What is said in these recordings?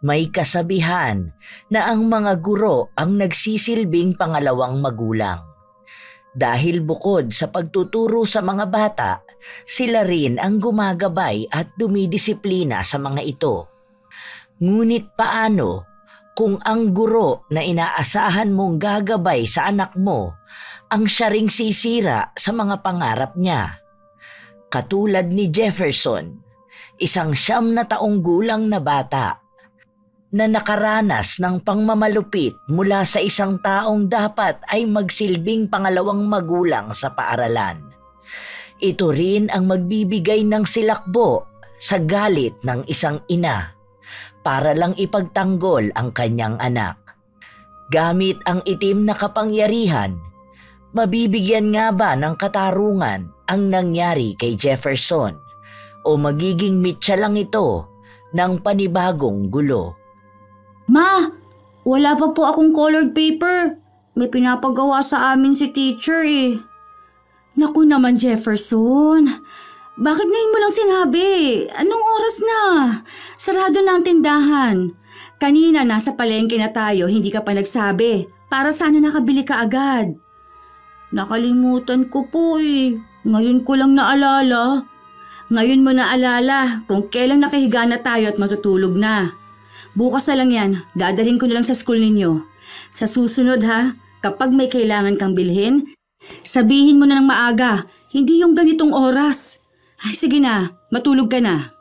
May kasabihan na ang mga guro ang nagsisilbing pangalawang magulang. Dahil bukod sa pagtuturo sa mga bata, sila rin ang gumagabay at dumidisiplina sa mga ito. Ngunit paano kung ang guro na inaasahan mong gagabay sa anak mo ang siya ring sisira sa mga pangarap niya? Katulad ni Jefferson, isang 9 taong gulang na bata na nakaranas ng pangmamalupit mula sa isang taong dapat ay magsilbing pangalawang magulang sa paaralan. Ito rin ang magbibigay ng silakbo sa galit ng isang ina para lang ipagtanggol ang kanyang anak. Gamit ang itim na kapangyarihan, mabibigyan nga ba ng katarungan ang nangyari kay Jefferson o magiging mitya lang ito ng panibagong gulo? Ma, wala pa po akong colored paper. May pinapagawa sa amin si teacher eh. Naku naman Jefferson, bakit ngayon mo lang sinabi? Anong oras na? Sarado na ang tindahan. Kanina nasa palengke na tayo, hindi ka pa nagsabi. Para sana nakabili ka agad. Nakalimutan ko po eh. Ngayon ko lang naalala. Ngayon mo naalala kung kailan nakahiga na tayo at matutulog na. Bukas na lang yan, dadalhin ko na lang sa school ninyo. Sa susunod ha, kapag may kailangan kang bilhin, sabihin mo na ng maaga, hindi yung ganitong oras. Ay sige na, matulog ka na.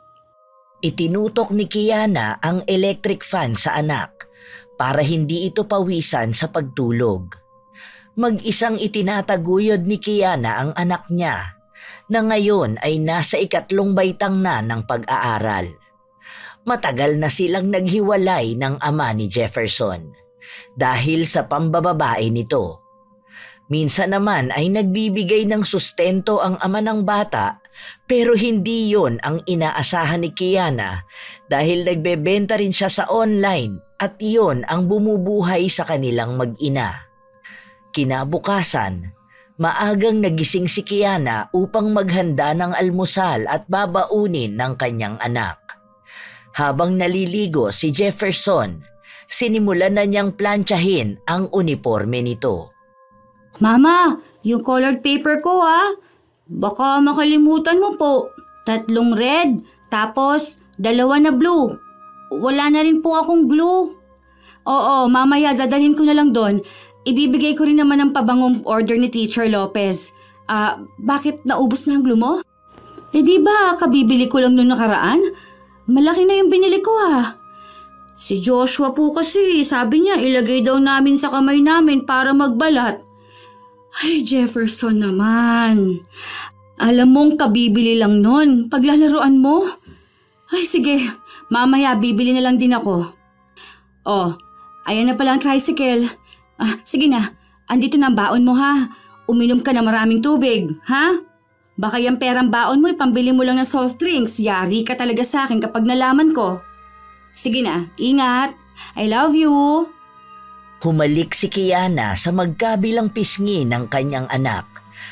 Itinutok ni Kiana ang electric fan sa anak para hindi ito pawisan sa pagtulog. Mag-isang itinataguyod ni Kiana ang anak niya na ngayon ay nasa 3 baitang na ng pag-aaral. Matagal na silang naghiwalay ng ama ni Jefferson dahil sa pambababae nito. Minsan naman ay nagbibigay ng sustento ang ama ng bata pero hindi yon ang inaasahan ni Kiana dahil nagbebenta rin siya sa online at iyon ang bumubuhay sa kanilang mag-ina. Kinabukasan, maagang nagising si Kiana upang maghanda ng almusal at babaunin ng kanyang anak. Habang naliligo si Jefferson, sinimulan na niyang plantsahin ang uniforme nito. Mama, yung colored paper ko ah. Baka makalimutan mo po. 3 red, tapos 2 na blue. Wala na rin po akong glue. Oo, mamaya dadalhin ko na lang doon. Ibibigay ko rin naman ang pabangong order ni Teacher Lopez. Bakit naubos na ang glue mo? Di ba kabibili ko lang noong nakaraan? Malaki na yung binili ko ah. Si Joshua po kasi, sabi niya ilagay daw namin sa kamay namin para magbalat. Ay Jefferson naman. Alam mong kabibili lang nun, paglalaruan mo. Ay sige, mamaya bibili na lang din ako. Oh, ayan na pala ang tricycle. Sige na, andito na ang baon mo ha. Uminom ka na maraming tubig, ha? Baka yung perang baon mo ipambili mo lang ng soft drinks. Yari ka talaga sa akin kapag nalaman ko. Sige na, ingat. I love you. Humalik si Kiana sa magkabilang pisngi ng kanyang anak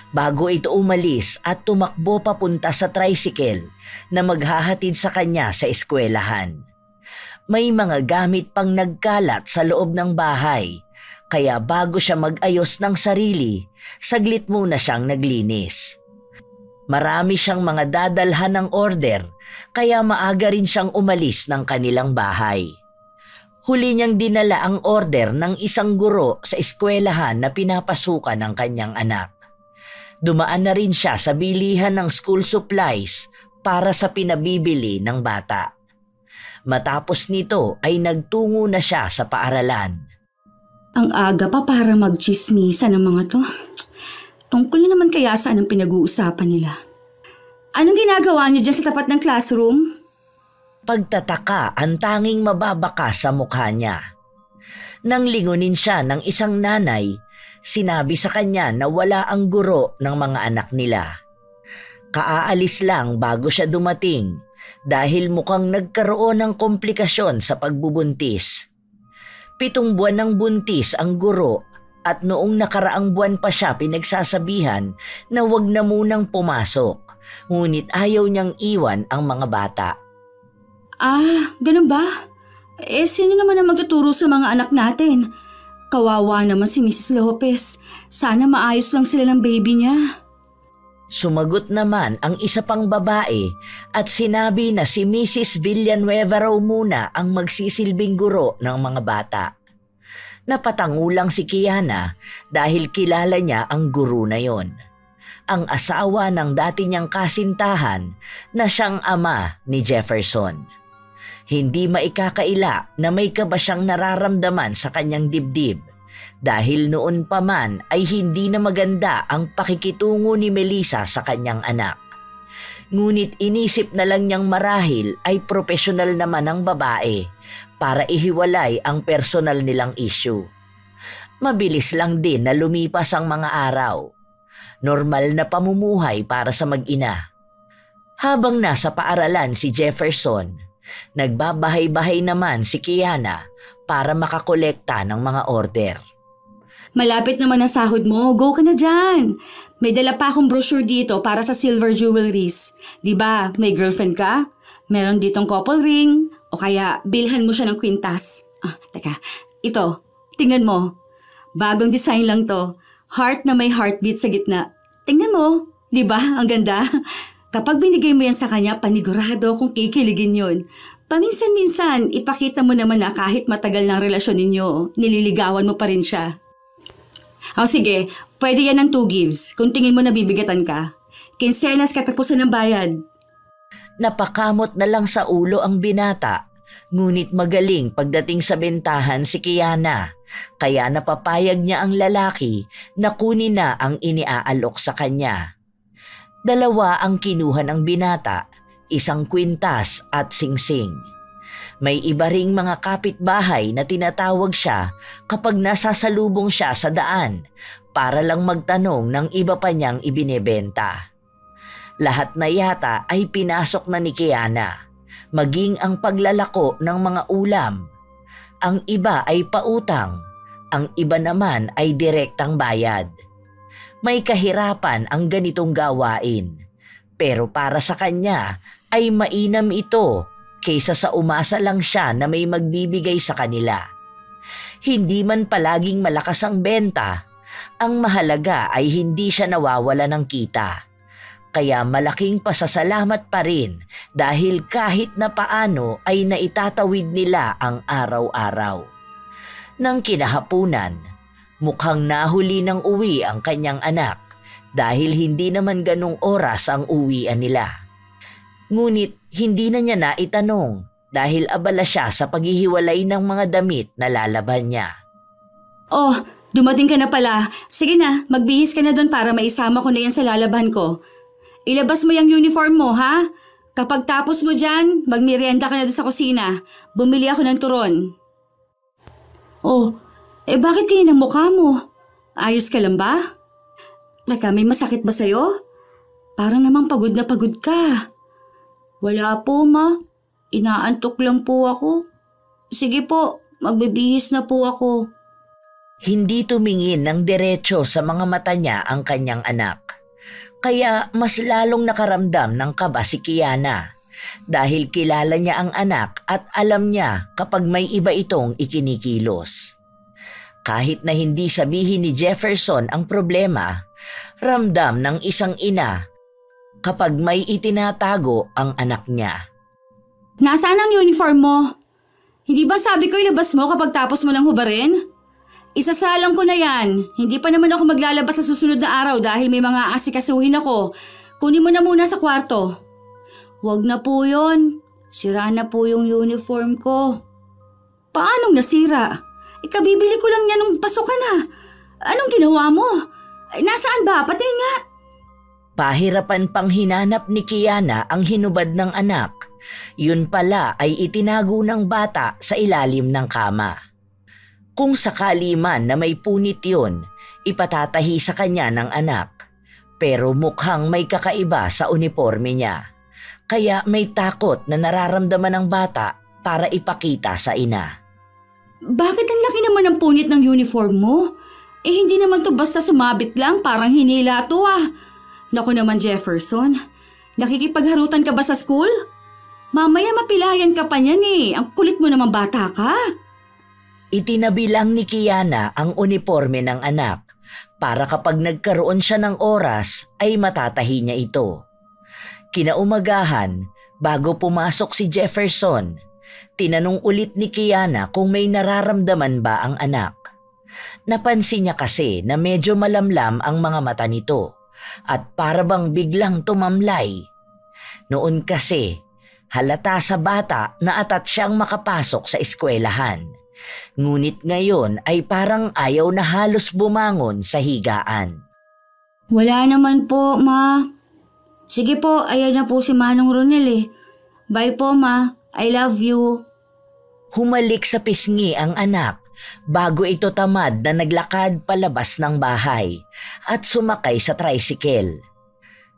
bago ito umalis at tumakbo papunta sa tricycle na maghahatid sa kanya sa eskwelahan. May mga gamit pang nagkalat sa loob ng bahay, kaya bago siya mag-ayos ng sarili, saglit muna siyang naglinis. Marami siyang mga dadalhan ng order, kaya maaga rin siyang umalis ng kanilang bahay. Huli niyang dinala ang order ng isang guro sa eskwelahan na pinapasukan ng kanyang anak. Dumaan na rin siya sa bilihan ng school supplies para sa pinabibili ng bata. Matapos nito ay nagtungo na siya sa paaralan. Ang aga pa para magchismisa ng mga to. Tungkol na naman kaya saan ang pinag-uusapan nila. Anong ginagawa niyo dyan sa tapat ng classroom? Pagtataka ang tanging mababaka sa mukha niya. Nang lingunin siya ng isang nanay, sinabi sa kanya na wala ang guro ng mga anak nila. Kaaalis lang bago siya dumating dahil mukhang nagkaroon ng komplikasyon sa pagbubuntis. 7 buwan ng buntis ang guro at noong nakaraang buwan pa siya pinagsasabihan na wag na munang pumasok, ngunit ayaw niyang iwan ang mga bata. Ganun ba? Sino naman ang magtuturo sa mga anak natin? Kawawa naman si Mrs. Lopez. Sana maayos lang sila ng baby niya. Sumagot naman ang isa pang babae at sinabi na si Mrs. Villanueva raw muna ang magsisilbing guro ng mga bata. Napatangulang si Kiana dahil kilala niya ang guro na yon. Ang asawa ng dati niyang kasintahan na siyang ama ni Jefferson. Hindi maikakaila na may kaba siyang nararamdaman sa kanyang dibdib dahil noon pa man ay hindi na maganda ang pakikitungo ni Melissa sa kanyang anak. Ngunit inisip na lang niyang marahil ay profesional naman ang babae para ihiwalay ang personal nilang issue. Mabilis lang din na lumipas ang mga araw. Normal na pamumuhay para sa mag-ina. Habang nasa paaralan si Jefferson, nagbabahay-bahay naman si Kiana para makakolekta ng mga order. Malapit naman ang sahod mo. Go ka na dyan. May dala pa akong brochure dito para sa silver jewelries. Diba, may girlfriend ka? Meron ditong couple ring o kaya bilhan mo siya ng kwintas. Teka, ito, tingnan mo. Bagong design lang to. Heart na may heartbeat sa gitna. Tingnan mo, diba? Ang ganda. Kapag binigay mo yan sa kanya, panigurado kung kikiligin yun. Paminsan-minsan, ipakita mo naman na kahit matagal ng relasyon ninyo, nililigawan mo pa rin siya. Sige, pwede yan ng 2 gives kung tingin mo nabibigatan ka. Kinsenas katapusan ng bayad. Napakamot na lang sa ulo ang binata, ngunit magaling pagdating sa bentahan si Kiana, kaya napapayag niya ang lalaki na kunin na ang iniaalok sa kanya. 2 ang kinuha ng binata, 1 kwintas at singsing. May iba ring mga kapitbahay na tinatawag siya kapag nasasalubong siya sa daan para lang magtanong ng iba pa niyang ibinebenta. Lahat na yata ay pinasok na ni Kiana, maging ang paglalako ng mga ulam. Ang iba ay pautang, ang iba naman ay direktang bayad. May kahirapan ang ganitong gawain, pero para sa kanya ay mainam ito kaysa sa umasa lang siya na may magbibigay sa kanila. Hindi man palaging malakas ang benta, ang mahalaga ay hindi siya nawawala ng kita. Kaya malaking pasasalamat pa rin dahil kahit na paano ay naitatawid nila ang araw-araw. Nang kinahapunan, mukhang nahuli ng uwi ang kanyang anak dahil hindi naman ganong oras ang uwian nila. Ngunit hindi na niya naitanong dahil abala siya sa paghihiwalay ng mga damit na lalaban niya. Oh, dumating ka na pala. Sige na, magbihis ka na doon para maisama ko na yan sa lalaban ko. Ilabas mo yung uniform mo, ha? Kapag tapos mo dyan, magmerienda ka na doon sa kusina. Bumili ako ng turon. Oh, bakit ganyan ang mukha mo? Ayos ka lang ba? Teka, may masakit ba sa'yo? Parang namang pagod na pagod ka. Wala po, ma. Inaantok lang po ako. Sige po, magbibihis na po ako. Hindi tumingin ng diretso sa mga mata niya ang kanyang anak. Kaya mas lalong nakaramdam ng kaba si Kiana dahil kilala niya ang anak at alam niya kapag may iba itong ikinikilos. Kahit na hindi sabihin ni Jefferson ang problema, ramdam ng isang ina kapag may itinatago ang anak niya. Nasaan ang uniform mo? Hindi ba sabi ko ilabas mo kapag tapos mo ng hubarin? Isasalang ko na yan. Hindi pa naman ako maglalabas sa susunod na araw dahil may mga asikasuhin ako. Kunin mo na muna sa kwarto. Huwag na po yon. Sira na po yung uniform ko. Paanong nasira? Ikabibili ko lang yan nung pasok ka na. Anong ginawa mo? Nasaan ba? Pati nga. Pahirapan pang hinanap ni Kiana ang hinubad ng anak. Yun pala ay itinago ng bata sa ilalim ng kama. Kung sakali man na may punit yun, ipatatahi sa kanya ng anak. Pero mukhang may kakaiba sa uniforme niya. Kaya may takot na nararamdaman ng bata para ipakita sa ina. Bakit ang laki naman ng punit ng uniform mo? Hindi naman to basta sumabit lang, parang hinila to ah. Naku naman Jefferson, nakikipagharutan ka ba sa school? Mamaya mapilayan ka pa niyan eh. Ang kulit mo naman bata ka. Itinabi lang ni Kiana ang uniforme ng anak para kapag nagkaroon siya ng oras ay matatahi niya ito. Kinaumagahan, bago pumasok si Jefferson, tinanong ulit ni Kiana kung may nararamdaman ba ang anak. Napansin niya kasi na medyo malamlam ang mga mata nito at para bang biglang tumamlay. Noon kasi, halata sa bata na atat siyang makapasok sa eskwelahan. Ngunit ngayon ay parang ayaw na halos bumangon sa higaan. Wala naman po, Ma. Sige po, ayan na po si Manong Ronel eh. Bye po, Ma. I love you. Humalik sa pisngi ang anak bago ito tamad na naglakad palabas ng bahay at sumakay sa tricycle.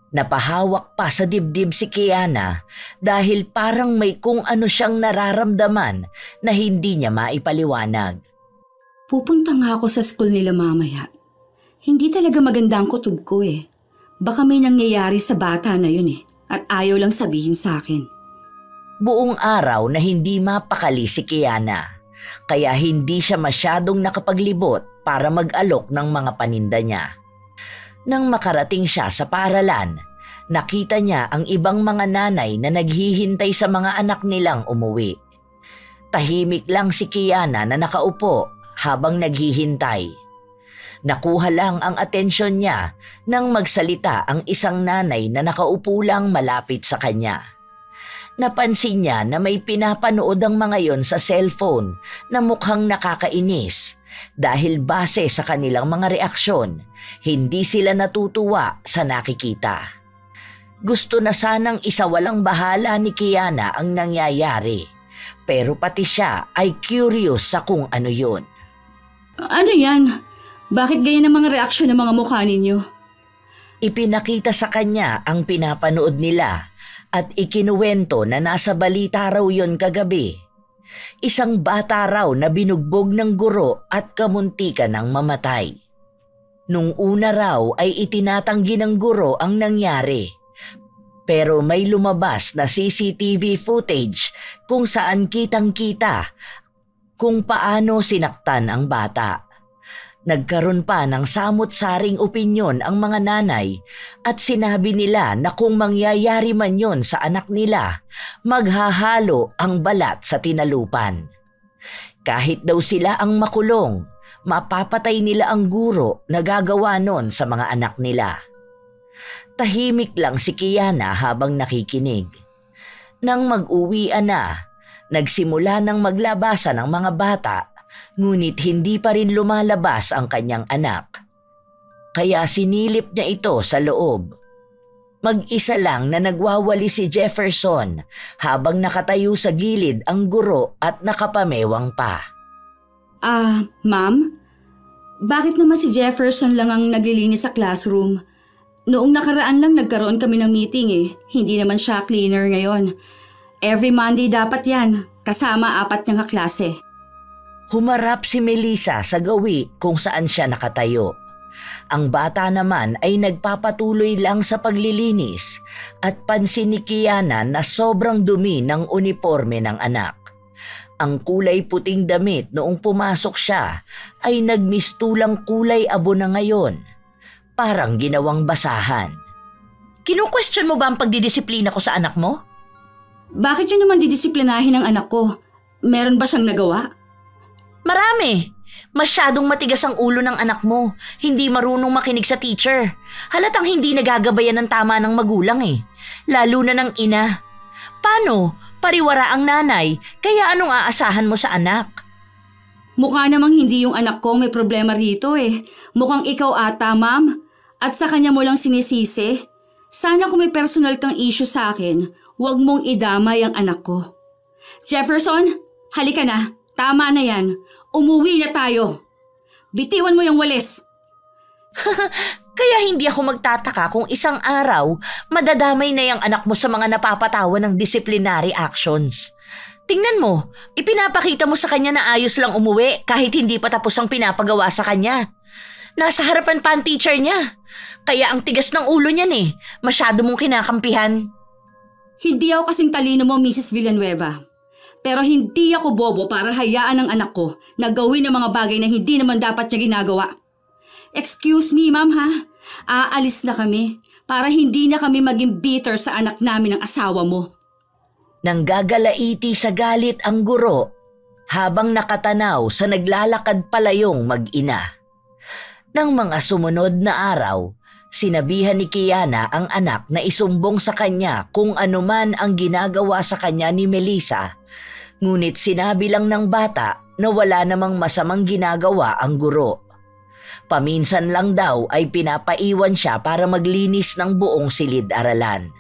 Napahawak pa sa dibdib si Kiana dahil parang may kung ano siyang nararamdaman na hindi niya maipaliwanag. Pupunta nga ako sa school nila mamaya. Hindi talaga maganda ang kutob ko eh. Baka may nangyayari sa bata na yun eh at ayaw lang sabihin sa akin. Buong araw na hindi mapakali si Kiana kaya hindi siya masyadong nakapaglibot para mag-alok ng mga paninda niya. Nang makarating siya sa paaralan, nakita niya ang ibang mga nanay na naghihintay sa mga anak nilang umuwi. Tahimik lang si Kiana na nakaupo habang naghihintay. Nakuha lang ang atensyon niya nang magsalita ang isang nanay na nakaupo lang malapit sa kanya. Napansin niya na may pinapanood ang mga yon sa cellphone na mukhang nakakainis. Dahil base sa kanilang mga reaksyon, hindi sila natutuwa sa nakikita. Gusto na sanang isawalang bahala ni Kiana ang nangyayari, pero pati siya ay curious sa kung ano yun. Ano yan? Bakit ganyan ang mga reaksyon ng mga mukha ninyo? Ipinakita sa kanya ang pinapanood nila at ikinuwento na nasa balita raw yon kagabi. Isang bata raw na binugbog ng guro at kamuntikan ng mamatay. Nung una raw ay itinatanggi ng guro ang nangyari. Pero may lumabas na CCTV footage kung saan kitang-kita kung paano sinaktan ang bata. Nagkaroon pa ng samot-saring opinyon ang mga nanay at sinabi nila na kung mangyayari man yon sa anak nila, maghahalo ang balat sa tinalupan. Kahit daw sila ang makulong, mapapatay nila ang guro na gagawa nun sa mga anak nila. Tahimik lang si Kiana habang nakikinig. Nang mag-uwian na, nagsimula ng maglabasan ang mga bata. Ngunit hindi pa rin lumalabas ang kanyang anak. Kaya sinilip niya ito sa loob. Mag-isa lang na nagwawali si Jefferson habang nakatayo sa gilid ang guro at nakapamewang pa. Ma'am? Bakit naman si Jefferson lang ang naglilinis sa classroom? Noong nakaraan lang nagkaroon kami ng meeting eh. Hindi naman siya cleaner ngayon. Every Monday dapat yan, kasama 4 niyang kaklase. Humarap si Melissa sa gawi kung saan siya nakatayo. Ang bata naman ay nagpapatuloy lang sa paglilinis at pansin ni Kiana na sobrang dumi ng uniforme ng anak. Ang kulay puting damit noong pumasok siya ay nagmistulang kulay abo na ngayon. Parang ginawang basahan. Kinu-question mo ba ang pagdidisiplina ko sa anak mo? Bakit yun naman didisiplinahin ang anak ko? Meron ba siyang nagawa? Marami. Masyadong matigas ang ulo ng anak mo. Hindi marunong makinig sa teacher. Halatang hindi nagagabayan ng tama ng magulang eh. Lalo na ng ina. Paano? Pariwara ang nanay. Kaya anong aasahan mo sa anak? Mukha namang hindi yung anak ko may problema rito eh. Mukhang ikaw ata, ma'am. At sa kanya mo lang sinisisi. Sana kung may personal kang issue sa akin, huwag mong idamay ang anak ko. Jefferson, halika na. Tama na yan. Umuwi na tayo. Bitiwan mo yung walis. Kaya hindi ako magtataka kung isang araw madadamay na yung anak mo sa mga napapatawa ng disciplinary actions. Tingnan mo, ipinapakita mo sa kanya na ayos lang umuwi kahit hindi pa tapos ang pinapagawa sa kanya. Nasa harapan pa ang teacher niya. Kaya ang tigas ng ulo niyan eh. Masyado mong kinakampihan. Hindi ako kasing talino mo, Mrs. Villanueva. Pero hindi ako bobo para hayaan ang anak ko na gawin ang mga bagay na hindi naman dapat niya ginagawa. Excuse me, ma'am ha. Aalis na kami para hindi na kami maging bitter sa anak namin ng asawa mo. Nanggagalaiti sa galit ang guro habang nakatanaw sa naglalakad palayong mag-ina. Nang mga sumunod na araw, sinabihan ni Kiana ang anak na isumbong sa kanya kung anuman ang ginagawa sa kanya ni Melissa, ngunit sinabi lang ng bata na wala namang masamang ginagawa ang guro. Paminsan lang daw ay pinapaiwan siya para maglinis ng buong silid-aralan.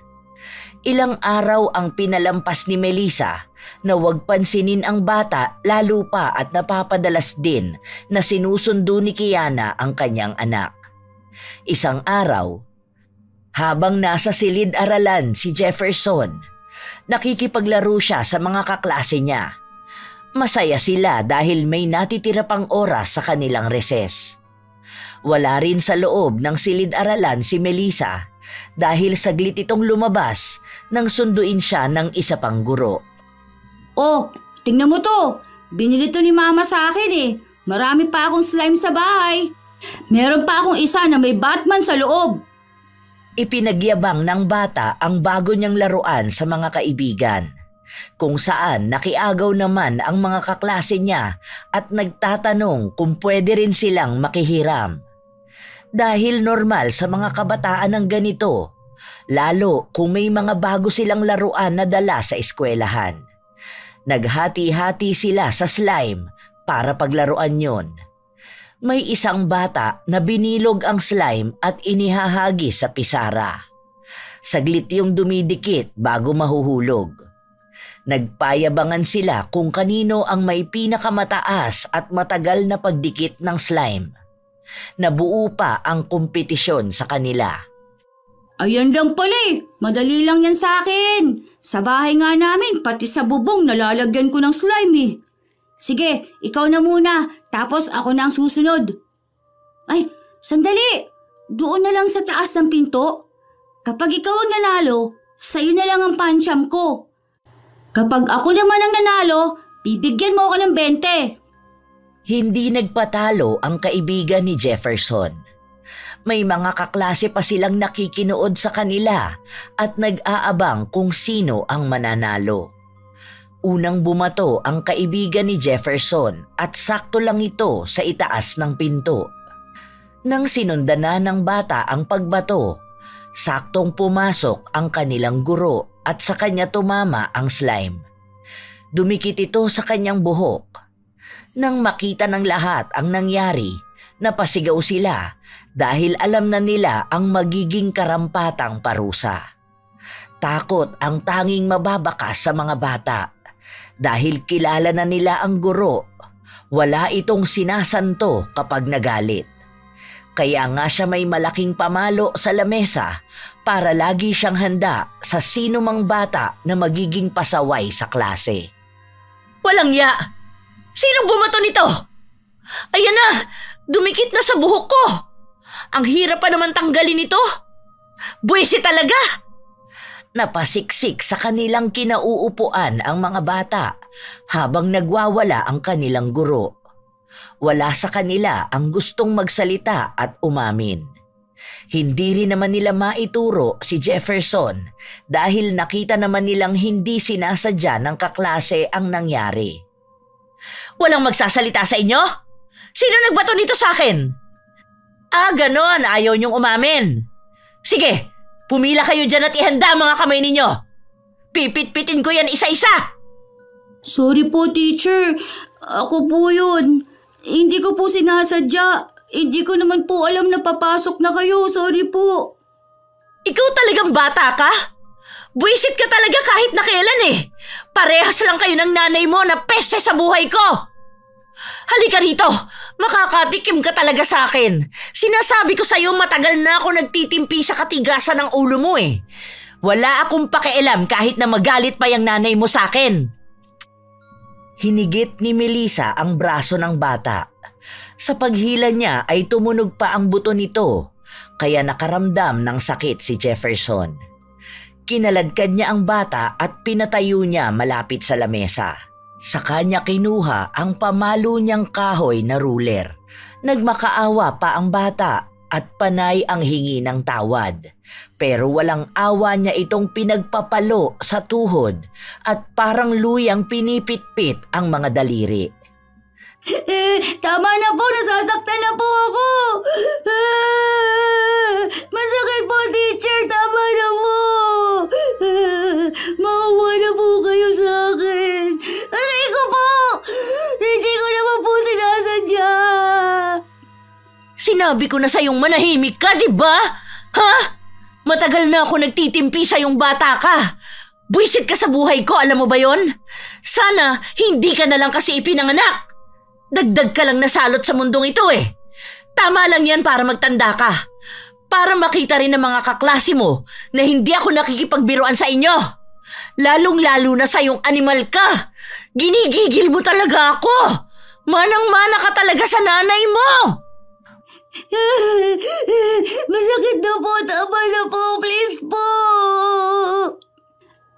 Ilang araw ang pinalampas ni Melissa na huwag pansinin ang bata, lalo pa at napapadalas din na sinusundo ni Kiana ang kanyang anak. Isang araw, habang nasa silid-aralan si Jefferson, nakikipaglaro siya sa mga kaklase niya. Masaya sila dahil may natitira pang oras sa kanilang recess. Wala rin sa loob ng silid-aralan si Melissa dahil saglit itong lumabas nang sunduin siya ng isa pang guro. Oh, tingnan mo to. Binili to ni mama sa akin eh. Marami pa akong slime sa bahay. Meron pa akong isa na may Batman sa loob. Ipinagyabang ng bata ang bago niyang laruan sa mga kaibigan, kung saan nakiagaw naman ang mga kaklase niya at nagtatanong kung pwede rin silang makihiram. Dahil normal sa mga kabataan ng ganito, lalo kung may mga bago silang laruan na dala sa eskwelahan. Naghati-hati sila sa slime para paglaruan yon. May isang bata na binilog ang slime at inihahagis sa pisara. Saglit yung dumidikit bago mahuhulog. Nagpayabangan sila kung kanino ang may pinakamataas at matagal na pagdikit ng slime. Nabuo pa ang kompetisyon sa kanila. Ayan lang pala eh. Madali lang yan sa akin. Sa bahay nga namin, pati sa bubong nalalagyan ko ng slime eh. Sige, ikaw na muna, tapos ako na ang susunod. Ay, sandali. Doon na lang sa taas ng pinto. Kapag ikaw ang nanalo, sa'yo na lang ang pansyam ko. Kapag ako naman ang nanalo, bibigyan mo ako ng 20. Hindi nagpatalo ang kaibigan ni Jefferson. May mga kaklase pa silang nakikinood sa kanila at nag-aabang kung sino ang mananalo. Unang bumato ang kaibigan ni Jefferson at sakto lang ito sa itaas ng pinto. Nang sinundan na ng bata ang pagbato, saktong pumasok ang kanilang guro at sa kanya tumama ang slime. Dumikit ito sa kanyang buhok. Nang makita ng lahat ang nangyari, napasigaw sila dahil alam na nila ang magiging karampatang parusa. Takot ang tanging mababakas sa mga bata dahil kilala na nila ang guro. Wala itong sinasanto kapag nagalit. Kaya nga siya may malaking pamalo sa lamesa para lagi siyang handa sa sino mang bata na magiging pasaway sa klase. Walang ya! Sinong bumato nito? Ayan na! Dumikit na sa buhok ko! Ang hirap pa naman tanggalin ito! Buwisi talaga! Napasiksik sa kanilang kinauupuan ang mga bata habang nagwawala ang kanilang guro. Wala sa kanila ang gustong magsalita at umamin. Hindi rin naman nila maituro si Jefferson dahil nakita naman nilang hindi sinasadya ng kaklase ang nangyari. Walang magsasalita sa inyo? Sino nagbato nito sa akin? Ganon. Ayaw niyong umamin. Sige, pumila kayo dyan at ihanda mga kamay ninyo. Pipit-pitin ko yan isa-isa. Sorry po, teacher. Ako po yun. Hindi ko po sinasadya. Hindi ko naman po alam na papasok na kayo. Sorry po. Ikaw talagang bata ka? Buwisit ka talaga kahit na kailan eh. Parehas lang kayo ng nanay mo na peste sa buhay ko. Halika rito, makakatikim ka talaga sa akin. Sinasabi ko sa'yo matagal na ako nagtitimpi sa katigasan ng ulo mo eh. Wala akong pakialam kahit na magalit pa yung nanay mo sa akin. Hinigit ni Melissa ang braso ng bata. Sa paghila niya ay tumunog pa ang buto nito, kaya nakaramdam ng sakit si Jefferson. Kinaladkad niya ang bata at pinatayo niya malapit sa lamesa. Sa kanya kinuha ang pamalo niyang kahoy na ruler. Nagmakaawa pa ang bata at panay ang hingi ng tawad. Pero walang awa niya itong pinagpapalo sa tuhod at parang luyang pinipitpit ang mga daliri. Tama na po, nasasaktan na po ako. Masakit po, teacher, tama na po. Maawa na po kayo sa akin. Aray ko po, hindi ko naman po sinasadya. Sinabi ko na sa'yong manahimik ka, di ba? Ha? Matagal na ako nagtitimpi sa'yong bata ka. Buisit ka sa buhay ko, alam mo ba yon? Sana hindi ka na lang kasi ipinanganak. Dagdag ka lang nasalot sa mundong ito eh. Tama lang yan para magtanda ka. Para makita rin ng mga kaklase mo na hindi ako nakikipagbiruan sa inyo. Lalong-lalo na sa yung animal ka. Ginigigil mo talaga ako. Manang-mana ka talaga sa nanay mo. Masakit na po, tama na po, please po.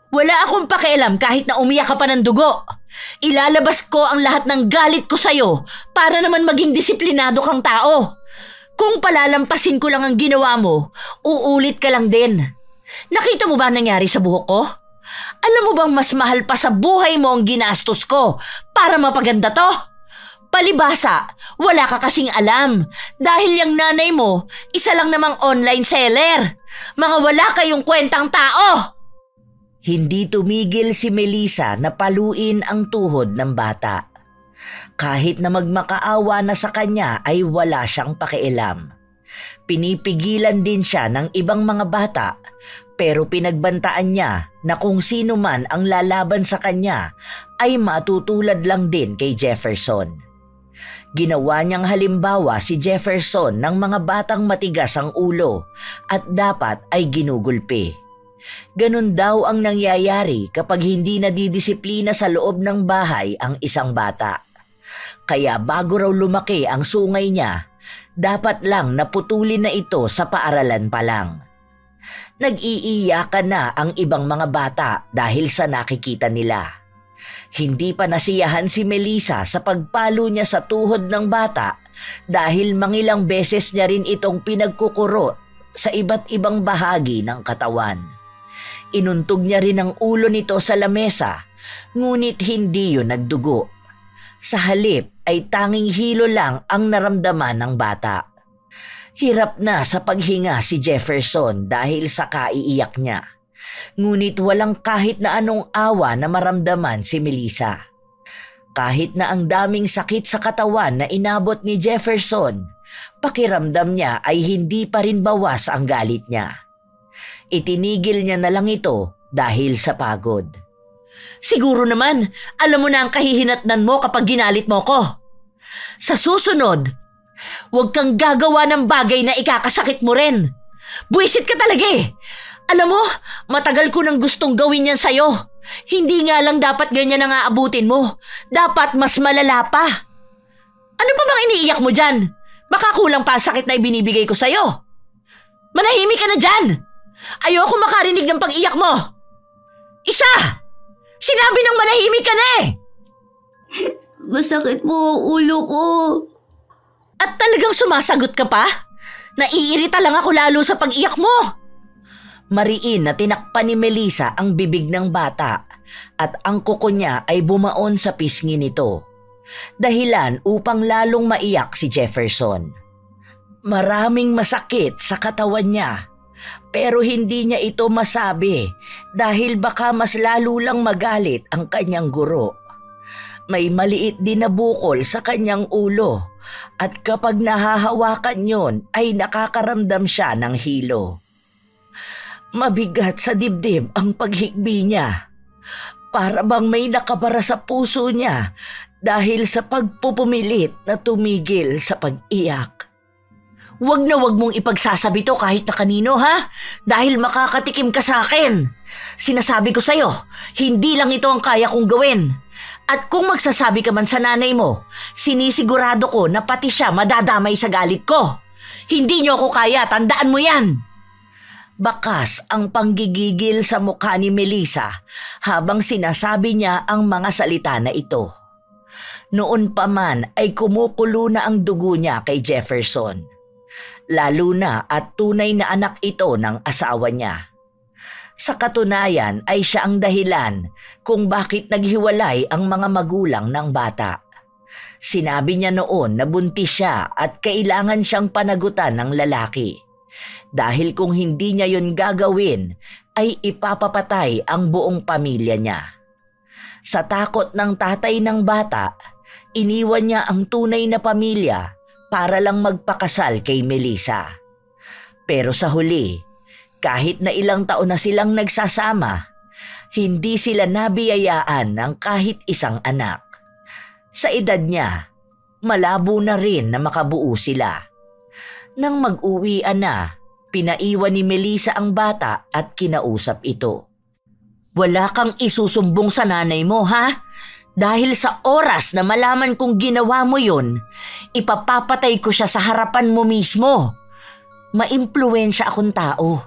Wala akong pakialam kahit na umiyak ka pa ng dugo. Ilalabas ko ang lahat ng galit ko sa'yo para naman maging disiplinado kang tao. Kung palalampasin ko lang ang ginawa mo, uulit ka lang din. Nakita mo ba ang nangyari sa buhok ko? Alam mo bang mas mahal pa sa buhay mo ang ginastos ko para mapaganda to? Palibhasa, wala ka kasing alam dahil yung nanay mo, isa lang namang online seller. Mga wala kayong kwentang tao. Hindi tumigil si Melissa na paluin ang tuhod ng bata. Kahit na magmakaawa na sa kanya ay wala siyang pakialam. Pinipigilan din siya ng ibang mga bata pero pinagbantaan niya na kung sino man ang lalaban sa kanya ay matutulad lang din kay Jefferson. Ginawa niyang halimbawa si Jefferson ng mga batang matigas ang ulo at dapat ay ginugulpi. Ganun daw ang nangyayari kapag hindi nadidisiplina sa loob ng bahay ang isang bata. Kaya bago raw lumaki ang sungay niya, dapat lang naputulin na ito sa paaralan pa lang. Nag-iiyakan na ang ibang mga bata dahil sa nakikita nila. Hindi pa nasiyahan si Melissa sa pagpalo niya sa tuhod ng bata dahil mangilang beses niya rin itong pinagkukuro sa iba't ibang bahagi ng katawan. Inuntog niya rin ang ulo nito sa lamesa, ngunit hindi yun nagdugo. Sa halip ay tanging hilo lang ang naramdaman ng bata. Hirap na sa paghinga si Jefferson dahil sa kaiiyak niya. Ngunit walang kahit na anong awa na maramdaman si Melissa. Kahit na ang daming sakit sa katawan na inabot ni Jefferson, pakiramdam niya ay hindi pa rin bawas ang galit niya. Itinigil niya na lang ito dahil sa pagod. Siguro naman, alam mo na ang kahihinatnan mo kapag ginalit mo ko. Sa susunod, huwag kang gagawa ng bagay na ikakasakit mo rin. Buwisit ka talaga eh. Alam mo, matagal ko nang gustong gawin yan sa'yo. Hindi nga lang dapat ganyan ang aabutin mo. Dapat mas malala pa. Ano pa bang iniiyak mo dyan? Baka kulang pa ang sakit na ibinibigay ko sa'yo. Manahimik ka na dyan. Ayoko makarinig ng pag-iyak mo. Isa! Sinabi ng manahimik ka na eh. Masakit po ang ulo ko. At talagang sumasagot ka pa? Naiirita lang ako lalo sa pag-iyak mo. Mariin na tinakpan ni Melissa ang bibig ng bata at ang kuko niya ay bumaon sa pisngi nito. Dahilan upang lalong maiyak si Jefferson. Maraming masakit sa katawan niya pero hindi niya ito masabi dahil baka mas lalo lang magalit ang kanyang guro. May maliit din na bukol sa kanyang ulo at kapag nahahawakan yon ay nakakaramdam siya ng hilo. Mabigat sa dibdib ang paghikbi niya. Para bang may nakabara sa puso niya dahil sa pagpupumilit na tumigil sa pag-iyak. Wag na wag mong ipagsasabi to kahit na kanino ha? Dahil makakatikim ka sa akin. Sinasabi ko sa'yo, hindi lang ito ang kaya kong gawin. At kung magsasabi ka man sa nanay mo, sinisigurado ko na pati siya madadamay sa galit ko. Hindi niyo ako kaya, tandaan mo yan. Bakas ang panggigigil sa mukha ni Melissa habang sinasabi niya ang mga salita na ito. Noon pa man ay kumukulo na ang dugo niya kay Jefferson. Lalo na at tunay na anak ito ng asawa niya. Sa katunayan ay siya ang dahilan kung bakit naghiwalay ang mga magulang ng bata. Sinabi niya noon na buntis siya at kailangan siyang panagutan ng lalaki. Dahil kung hindi niya yun gagawin, ay ipapapatay ang buong pamilya niya. Sa takot ng tatay ng bata, iniwan niya ang tunay na pamilya para lang magpakasal kay Melissa. Pero sa huli, kahit na ilang taon na silang nagsasama, hindi sila nabiyayaan ng kahit isang anak. Sa edad niya, malabo na rin na makabuo sila. Nang mag-uwian na, pinaiwan ni Melissa ang bata at kinausap ito. Wala kang isusumbong sa nanay mo, ha? Dahil sa oras na malaman kong ginawa mo yun, ipapapatay ko siya sa harapan mo mismo. Maimpluwensya akong tao,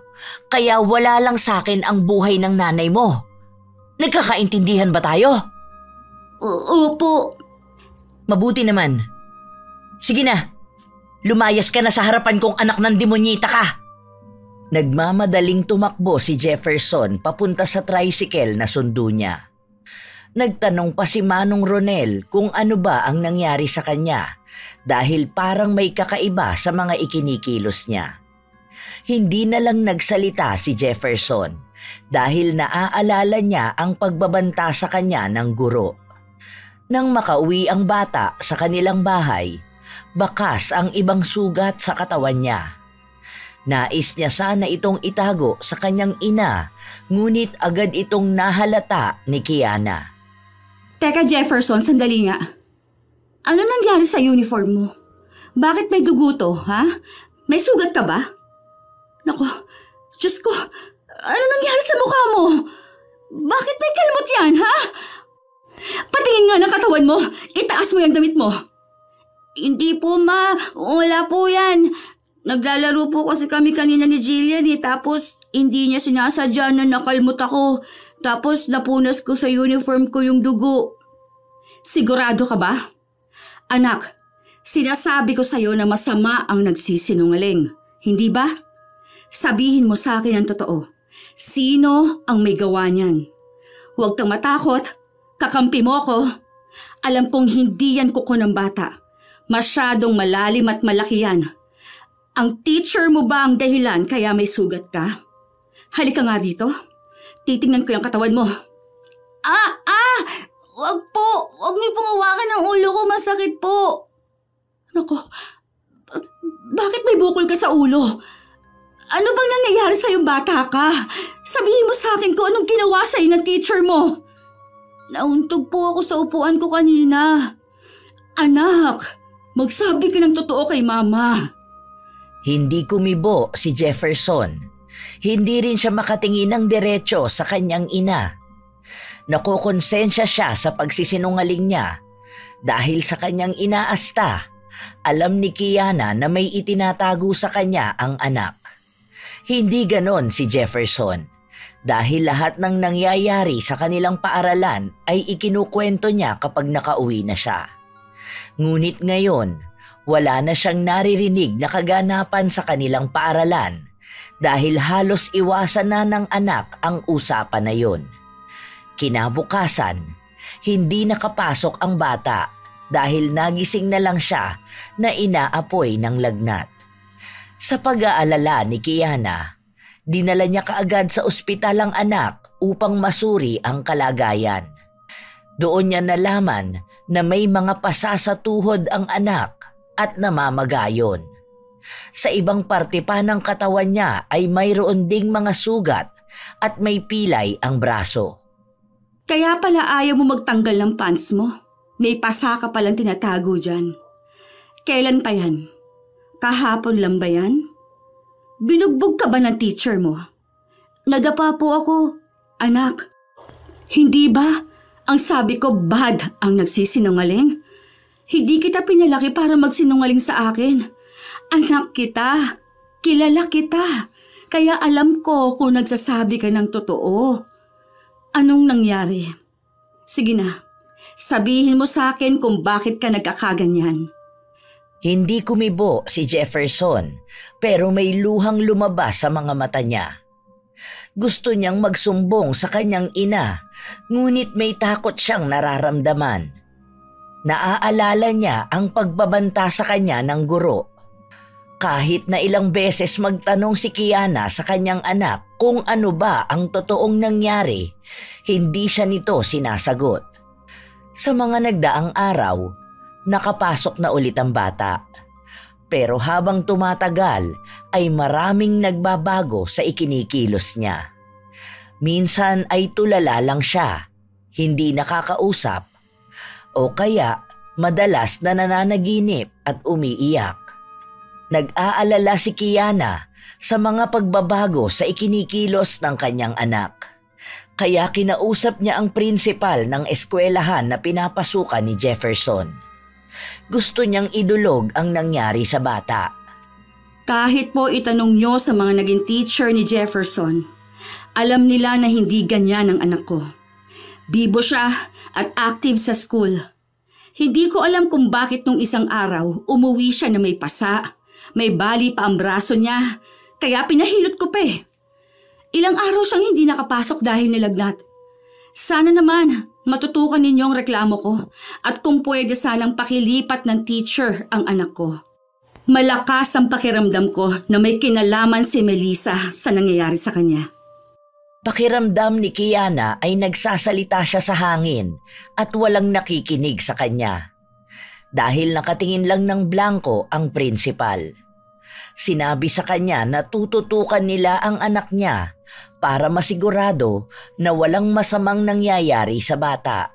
kaya wala lang sa akin ang buhay ng nanay mo. Nagkakaintindihan ba tayo? Opo. Mabuti naman. Sige na, lumayas ka na sa harapan kong anak ng demonyita ka. Nagmamadaling tumakbo si Jefferson papunta sa tricycle na sundo niya. Nagtanong pa si Manong Ronel kung ano ba ang nangyari sa kanya dahil parang may kakaiba sa mga ikinikilos niya. Hindi na lang nagsalita si Jefferson dahil naaalala niya ang pagbabanta sa kanya ng guro. Nang makauwi ang bata sa kanilang bahay, bakas ang ibang sugat sa katawan niya. Nais niya sana itong itago sa kanyang ina, ngunit agad itong nahalata ni Kiana. Teka Jefferson, sandali nga. Ano nangyari sa uniform mo? Bakit may dugo to, ha? May sugat ka ba? Naku, Diyos ko, ano nangyari sa mukha mo? Bakit may kalmot yan, ha? Patingin nga ng katawan mo, itaas mo yung damit mo. Hindi po ma, wala po yan. Naglalaro po kasi kami kanina ni Jillian tapos hindi niya sinasadya na nakalmot ako. Tapos napunas ko sa uniform ko yung dugo. Sigurado ka ba? Anak, sinasabi ko sa'yo na masama ang nagsisinungaling. Hindi ba? Sabihin mo sa akin ang totoo. Sino ang may gawa niyan? Huwag kang matakot. Kakampi mo ako. Alam kong hindi yan kuko ng bata. Masyadong malalim at malaki yan. Ang teacher mo ba ang dahilan kaya may sugat ka? Halika nga dito. Titingnan ko yung katawan mo. Wag po. Wag niyo pong hawakan ang ulo ko. Masakit po. Naku, bakit may bukol ka sa ulo? Ano bang nangyayari sa'yo bata ka? Sabihin mo sa akin kung anong ginawa sa'yo ng teacher mo. Nauntog po ako sa upuan ko kanina. Anak, magsabi ka ng totoo kay mama. Hindi kumibo si Jefferson. Hindi rin siya makatingin ng diretso sa kanyang ina. Nakokonsensya siya sa pagsisinungaling niya dahil sa kanyang inaasta. Alam ni Kiana na may itinatago sa kanya ang anak. Hindi ganon si Jefferson dahil lahat ng nangyayari sa kanilang paaralan ay ikinukwento niya kapag nakauwi na siya. Ngunit ngayon, wala na siyang naririnig na kaganapan sa kanilang paaralan dahil halos iwasan na ng anak ang usapan na yun. Kinabukasan, hindi nakapasok ang bata dahil nagising na lang siya na inaapoy ng lagnat. Sa pag-aalala ni Kiana, dinala niya kaagad sa ospital ang anak upang masuri ang kalagayan. Doon niya nalaman na may mga pasa sa tuhod ang anak at namamagayon. Sa ibang parte pa ng katawan niya ay mayroon ding mga sugat at may pilay ang braso. Kaya pala ayaw mo magtanggal ng pants mo. May pasa ka palang tinatago dyan. Kailan pa yan? Kahapon lang ba yan? Binugbog ka ba ng teacher mo? Nadapa po ako. Anak, hindi ba ang sabi ko bad ang nagsisinungaling? Hindi kita pinalaki para magsinungaling sa akin. Anak kita. Kilala kita. Kaya alam ko kung nagsasabi ka ng totoo. Anong nangyari? Sige na, sabihin mo sa akin kung bakit ka nagkakaganyan. Hindi kumibo si Jefferson pero may luhang lumabas sa mga mata niya. Gusto niyang magsumbong sa kanyang ina, ngunit may takot siyang nararamdaman. Naaalala niya ang pagbabanta sa kanya ng guro. Kahit na ilang beses magtanong si Kiana sa kanyang anak kung ano ba ang totoong nangyari, hindi siya nito sinasagot. Sa mga nagdaang araw, nakapasok na ulit ang bata. Pero habang tumatagal ay maraming nagbabago sa ikinikilos niya. Minsan ay tulala lang siya, hindi nakakausap, o kaya madalas na nananaginip at umiiyak. Nag-aalala si Kiana sa mga pagbabago sa ikinikilos ng kanyang anak. Kaya kinausap niya ang prinsipal ng eskwelahan na pinapasukan ni Jefferson. Gusto niyang idulog ang nangyari sa bata. Kahit po itanong nyo sa mga naging teacher ni Jefferson, alam nila na hindi ganyan ang anak ko. Bibo siya at active sa school. Hindi ko alam kung bakit nung isang araw umuwi siya na may pasa. May bali pa ang braso niya, kaya pinahilot ko pa eh. Ilang araw siyang hindi nakapasok dahil nilagnat. Sana naman matutukan ninyo ang reklamo ko at kung pwede sanang pakilipat ng teacher ang anak ko. Malakas ang pakiramdam ko na may kinalaman si Melissa sa nangyayari sa kanya. Pakiramdam ni Kiana ay nagsasalita siya sa hangin at walang nakikinig sa kanya. Dahil nakatingin lang ng blanko ang prinsipal. Sinabi sa kanya na tututukan nila ang anak niya para masigurado na walang masamang nangyayari sa bata.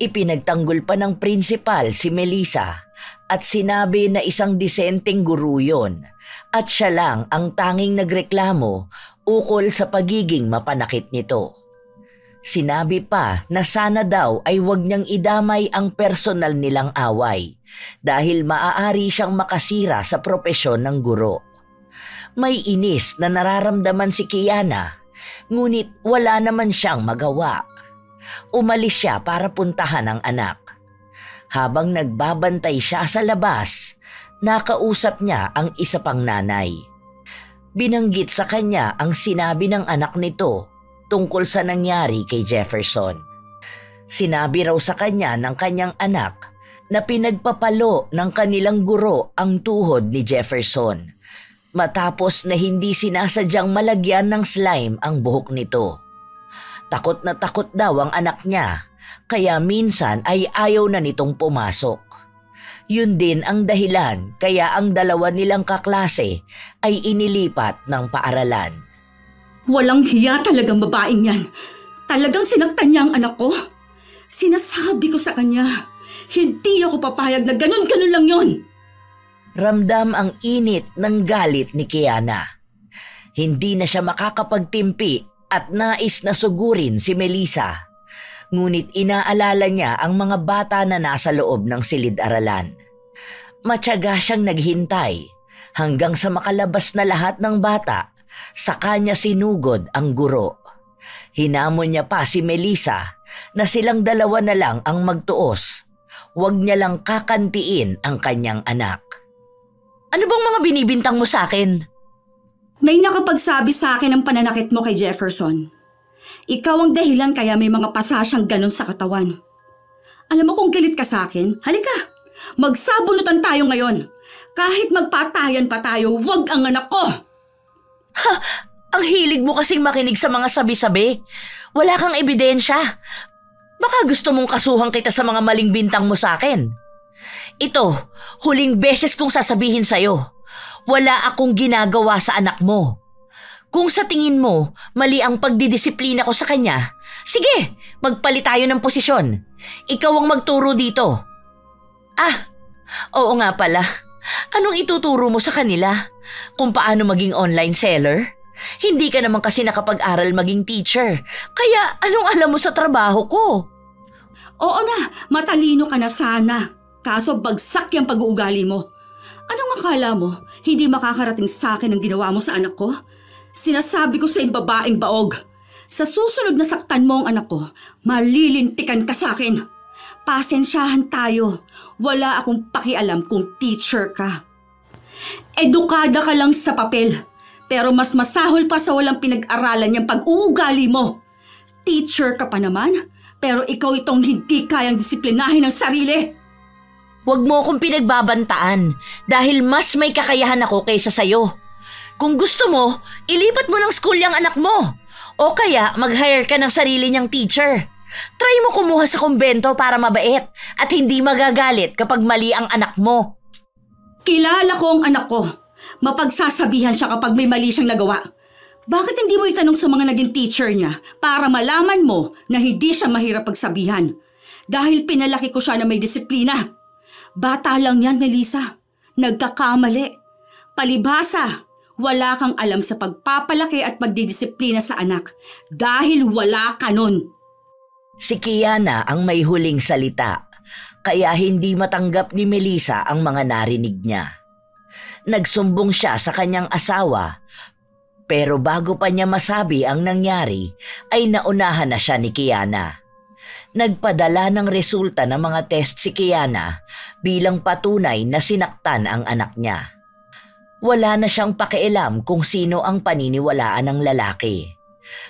Ipinagtanggol pa ng prinsipal si Melissa at sinabi na isang disenteng guro yun at siya lang ang tanging nagreklamo ukol sa pagiging mapanakit nito. Sinabi pa na sana daw ay huwag niyang idamay ang personal nilang away dahil maaari siyang makasira sa propesyon ng guro. May inis na nararamdaman si Kiana, ngunit wala naman siyang magawa. Umalis siya para puntahan ang anak. Habang nagbabantay siya sa labas, nakausap niya ang isa pang nanay. Binanggit sa kanya ang sinabi ng anak nito tungkol sa nangyari kay Jefferson. Sinabi raw sa kanya ng kanyang anak na pinagpapalo ng kanilang guro ang tuhod ni Jefferson matapos na hindi sinasadyang malagyan ng slime ang buhok nito. Takot na takot daw ang anak niya kaya minsan ay ayaw na nitong pumasok. Yun din ang dahilan kaya ang dalawa nilang kaklase ay inilipat ng paaralan. Walang hiya talagang babaeng yan. Talagang sinaktan niya ang anak ko. Sinasabi ko sa kanya, hindi ako papayag na ganun-ganun lang yon. Ramdam ang init ng galit ni Kiana. Hindi na siya makakapagtimpi at nais na sugurin si Melissa. Ngunit inaalala niya ang mga bata na nasa loob ng silid-aralan. Matyaga siyang naghintay hanggang sa makalabas na lahat ng bata. Sa kanya sinugod ang guro. Hinamon niya pa si Melissa na silang dalawa na lang ang magtuos. Huwag niya lang kakantiin ang kanyang anak. Ano bang mga binibintang mo sa akin? May nakapagsabi sa akin ng pananakit mo kay Jefferson. Ikaw ang dahilan kaya may mga pasa siyang ganun sa katawan. Alam mo kung galit ka sa akin, halika, magsabunutan tayo ngayon. Kahit magpatayan pa tayo, huwag ang anak ko! Ha! Ang hilig mo kasing makinig sa mga sabi-sabi. Wala kang ebidensya. Baka gusto mong kasuhan kita sa mga maling bintang mo sa akin. Ito, huling beses kong sasabihin sa'yo. Wala akong ginagawa sa anak mo. Kung sa tingin mo, mali ang pagdidisiplina ko sa kanya, sige, magpalit tayo ng posisyon. Ikaw ang magturo dito. Oo nga pala. Anong ituturo mo sa kanila? Kung paano maging online seller? Hindi ka naman kasi nakapag-aral maging teacher. Kaya anong alam mo sa trabaho ko? Oo na, matalino ka na sana. Kaso bagsak yung pag-uugali mo. Anong akala mo? Hindi makakarating sa akin ang ginawa mo sa anak ko? Sinasabi ko sa babaeng baog, sa susunod na saktan mo ang anak ko, malilintikan ka sa akin. Pasensyahan tayo. Wala akong pakialam kung teacher ka. Edukada ka lang sa papel, pero mas masahol pa sa walang pinag-aralan yung pag-uugali mo. Teacher ka pa naman, pero ikaw itong hindi kayang disiplinahin ng sarili. Huwag mo akong pinagbabantaan dahil mas may kakayahan ako kaysa sayo. Kung gusto mo, ilipat mo ng school yung anak mo. O kaya mag-hire ka ng sarili niyang teacher. Try mo kumuha sa kumbento para mabait at hindi magagalit kapag mali ang anak mo. Kilala ko ang anak ko. Mapagsasabihan siya kapag may mali siyang nagawa. Bakit hindi mo itanong sa mga naging teacher niya para malaman mo na hindi siya mahirap pagsabihan? Dahil pinalaki ko siya na may disiplina. Bata lang yan, Melissa. Nagkakamali. Palibhasa, wala kang alam sa pagpapalaki at pagdidisiplina sa anak dahil wala ka nun. Si Kiana ang may huling salita, kaya hindi matanggap ni Melissa ang mga narinig niya. Nagsumbong siya sa kanyang asawa, pero bago pa niya masabi ang nangyari, ay naunahan na siya ni Kiana. Nagpadala ng resulta ng mga test si Kiana bilang patunay na sinaktan ang anak niya. Wala na siyang pakialam kung sino ang paniniwalaan ng lalaki.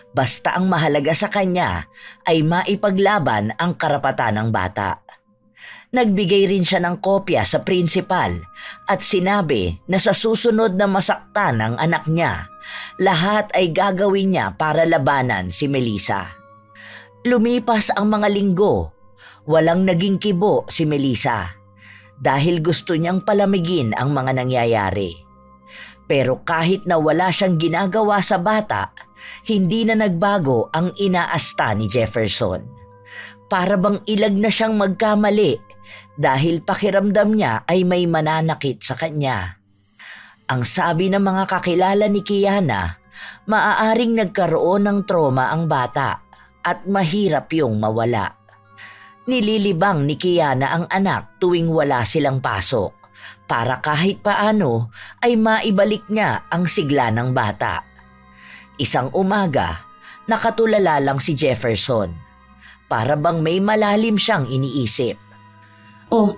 Basta ang mahalaga sa kanya ay maipaglaban ang karapatan ng bata. Nagbigay rin siya ng kopya sa principal at sinabi na sa susunod na masaktan ang anak niya, lahat ay gagawin niya para labanan si Melissa. Lumipas ang mga linggo, walang naging kibo si Melissa dahil gusto niyang palamigin ang mga nangyayari. Pero kahit na wala siyang ginagawa sa bata, hindi na nagbago ang inaasta ni Jefferson. Para bang ilag na siyang magkamali dahil pakiramdam niya ay may mananakit sa kanya. Ang sabi ng mga kakilala ni Kiana, maaaring nagkaroon ng trauma ang bata at mahirap yung mawala. Nililibang ni Kiana ang anak tuwing wala silang pasok para kahit paano ay maibalik niya ang sigla ng bata. Isang umaga, nakatulala lang si Jefferson. Para bang may malalim siyang iniisip. Oh,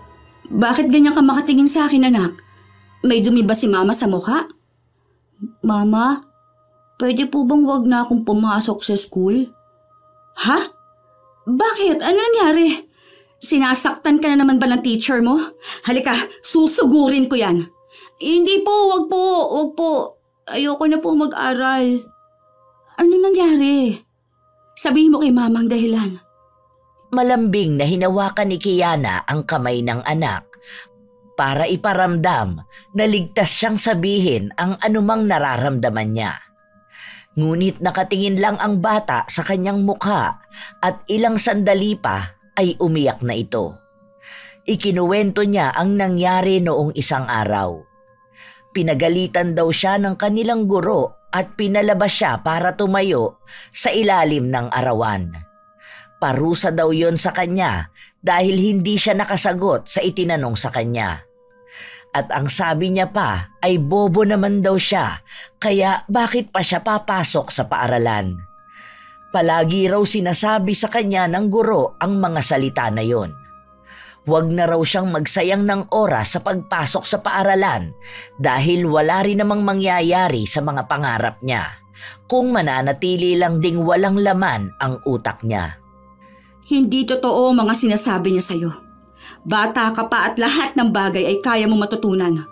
bakit ganyan ka makatingin sa akin, anak? May dumi ba si mama sa mukha? Mama, pwede po bang wag na akong pumasok sa school? Ha? Bakit? Ano nangyari? Sinasaktan ka na naman ba ng teacher mo? Halika, susugurin ko yan. Hindi po, wag po. Ayoko na po mag-aral. Ano nangyari? Sabihin mo kay mama ang dahilan. Malambing na hinawakan ni Kiana ang kamay ng anak para iparamdam na ligtas siyang sabihin ang anumang nararamdaman niya. Ngunit nakatingin lang ang bata sa kanyang mukha at ilang sandali pa ay umiyak na ito. Ikinuwento niya ang nangyari noong isang araw. Pinagalitan daw siya ng kanilang guro at pinalabas siya para tumayo sa ilalim ng arawan. Parusa daw yon sa kanya dahil hindi siya nakasagot sa itinanong sa kanya. At ang sabi niya pa ay bobo naman daw siya, kaya bakit pa siya papasok sa paaralan? Palagi raw sinasabi sa kanya ng guro ang mga salita na yon. Huwag na raw siyang magsayang ng oras sa pagpasok sa paaralan dahil wala rin namang mangyayari sa mga pangarap niya kung mananatili lang ding walang laman ang utak niya. Hindi totoo ang mga sinasabi niya sa'yo. Bata ka pa at lahat ng bagay ay kaya mo matutunan.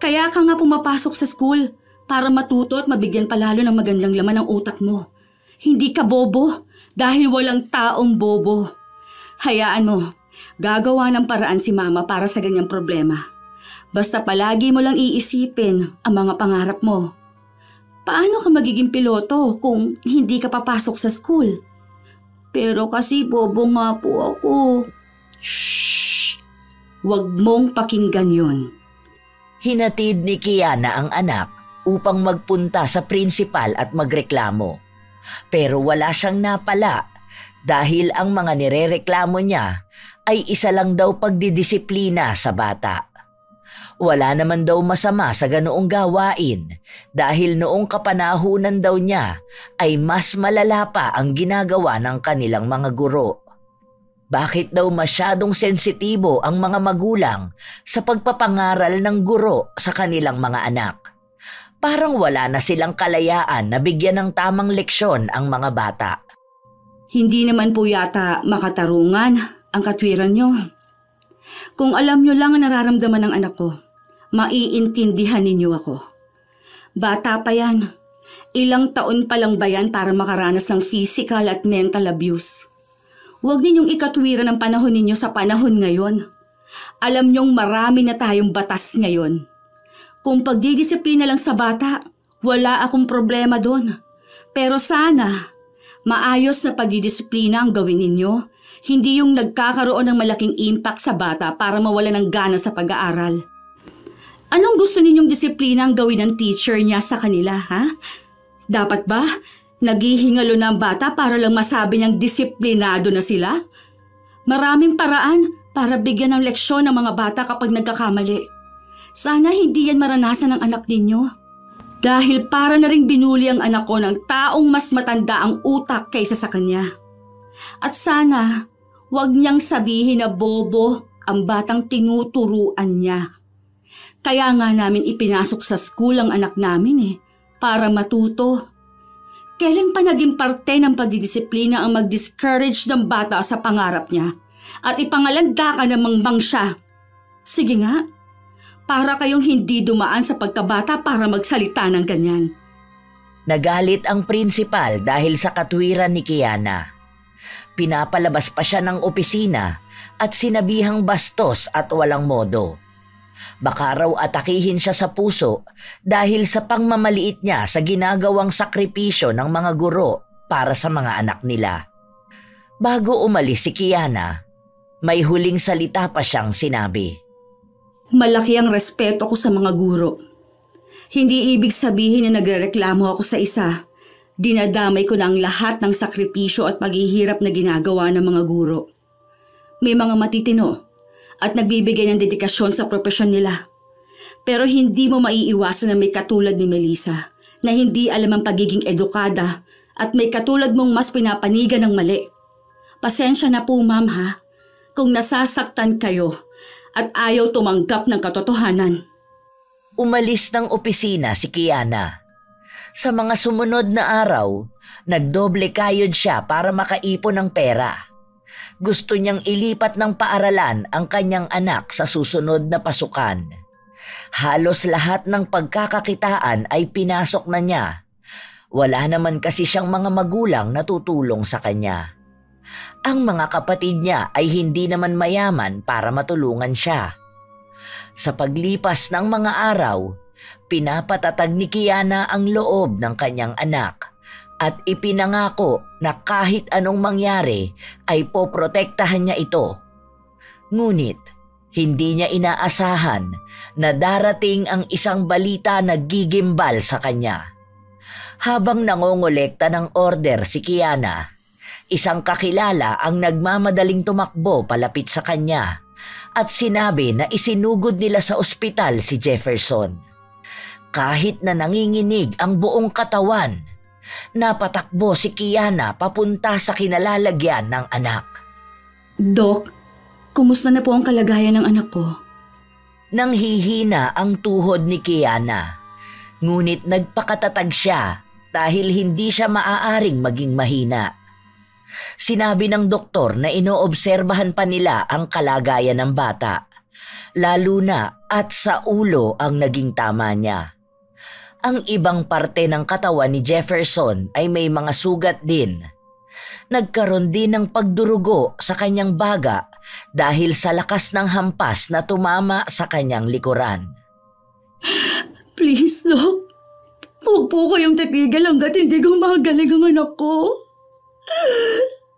Kaya ka nga pumapasok sa school para matuto at mabigyan palalo ng magandang laman ang utak mo. Hindi ka bobo dahil walang taong bobo. Hayaan mo, gagawa ng paraan si mama para sa ganyang problema. Basta palagi mo lang iisipin ang mga pangarap mo. Paano ka magiging piloto kung hindi ka papasok sa school? Pero kasi bobo nga po ako. Shhh! Huwag mong pakinggan yon. Hinatid ni Kiana ang anak upang magpunta sa principal at magreklamo. Pero wala siyang napala dahil ang mga nirereklamo niya ay isa lang daw pagdidisiplina sa bata. Wala naman daw masama sa ganoong gawain dahil noong kapanahunan daw niya ay mas malala pa ang ginagawa ng kanilang mga guro. Bakit daw masyadong sensitibo ang mga magulang sa pagpapangaral ng guro sa kanilang mga anak? Parang wala na silang kalayaan na bigyan ng tamang leksyon ang mga bata. Hindi naman po yata makatarungan ang katwiran nyo. Kung alam nyo lang ang nararamdaman ng anak ko, maiintindihan ninyo ako. Bata pa yan. Ilang taon pa lang ba yan para makaranas ng physical at mental abuse? Huwag ninyong ikatwiran ang panahon ninyo sa panahon ngayon. Alam nyong marami na tayong batas ngayon. Kung pagdidisiplina lang sa bata, wala akong problema doon. Pero sana, maayos na pagdidisiplina ang gawin ninyo, hindi yung nagkakaroon ng malaking impact sa bata para mawala ng gana sa pag-aaral. Anong gusto ninyong disiplina ang gawin ng teacher niya sa kanila, ha? Dapat ba naghihingalo na ang bata para lang masabi niyang disiplinado na sila? Maraming paraan para bigyan ng leksyon ng mga bata kapag nagkakamali. Sana hindi yan maranasan ng anak ninyo. Dahil para na ring binuli ang anak ko ng taong mas matanda ang utak kaysa sa kanya. At sana, huwag niyang sabihin na bobo ang batang tinuturuan niya. Kaya nga namin ipinasok sa school ang anak namin para matuto. Kailan pa naging parte ng pagdidisiplina ang mag-discourage ng bata sa pangarap niya at ipangalanda ka namang siya? Sige nga, para kayong hindi dumaan sa pagkabata para magsalita ng ganyan. Nagalit ang prinsipal dahil sa katwiran ni Kiana. Pinapalabas pa siya ng opisina at sinabihang bastos at walang modo. Baka raw atakihin siya sa puso dahil sa pangmamaliit niya sa ginagawang sakripisyo ng mga guro para sa mga anak nila. Bago umalis si Kiana, may huling salita pa siyang sinabi. Malaki ang respeto ko sa mga guro. Hindi ibig sabihin na nagrereklamo ako sa isa. Dinadamay ko na ang lahat ng sakripisyo at paghihirap na ginagawa ng mga guro. May mga matitino at nagbibigay ng dedikasyon sa propesyon nila. Pero hindi mo maiiwasan na may katulad ni Melissa na hindi alam ang pagiging edukada at may katulad mong mas pinapanigan ng mali. Pasensya na po ma'am ha, kung nasasaktan kayo at ayaw tumanggap ng katotohanan. Umalis ng opisina si Kiana. Sa mga sumunod na araw, nagdoble kayod siya para makaipon ng pera. Gusto niyang ilipat ng paaralan ang kanyang anak sa susunod na pasukan. Halos lahat ng pagkakakitaan ay pinasok na niya. Wala naman kasi siyang mga magulang na tutulong sa kanya. Ang mga kapatid niya ay hindi naman mayaman para matulungan siya. Sa paglipas ng mga araw, pinapatatag ni Kiana ang loob ng kanyang anak at ipinangako na kahit anong mangyari ay poprotektahan niya ito. Ngunit hindi niya inaasahan na darating ang isang balita na gigimbal sa kanya. Habang nangongolekta ng order si Kiana, isang kakilala ang nagmamadaling tumakbo palapit sa kanya at sinabi na isinugod nila sa ospital si Jefferson. Kahit na nanginginig ang buong katawan, napatakbo si Kiana papunta sa kinalalagyan ng anak. Dok, kumusta na po ang kalagayan ng anak ko? Nanghihina ang tuhod ni Kiana, ngunit nagpakatatag siya dahil hindi siya maaaring maging mahina. Sinabi ng doktor na inoobserbahan pa nila ang kalagayan ng bata, lalo na at sa ulo ang naging tama niya. Ang ibang parte ng katawan ni Jefferson ay may mga sugat din. Nagkaroon din ng pagdurugo sa kanyang baga dahil sa lakas ng hampas na tumama sa kanyang likuran. Please, Dok. Huwag po kayong titigil hanggat hindi gumagaling ang anak ko.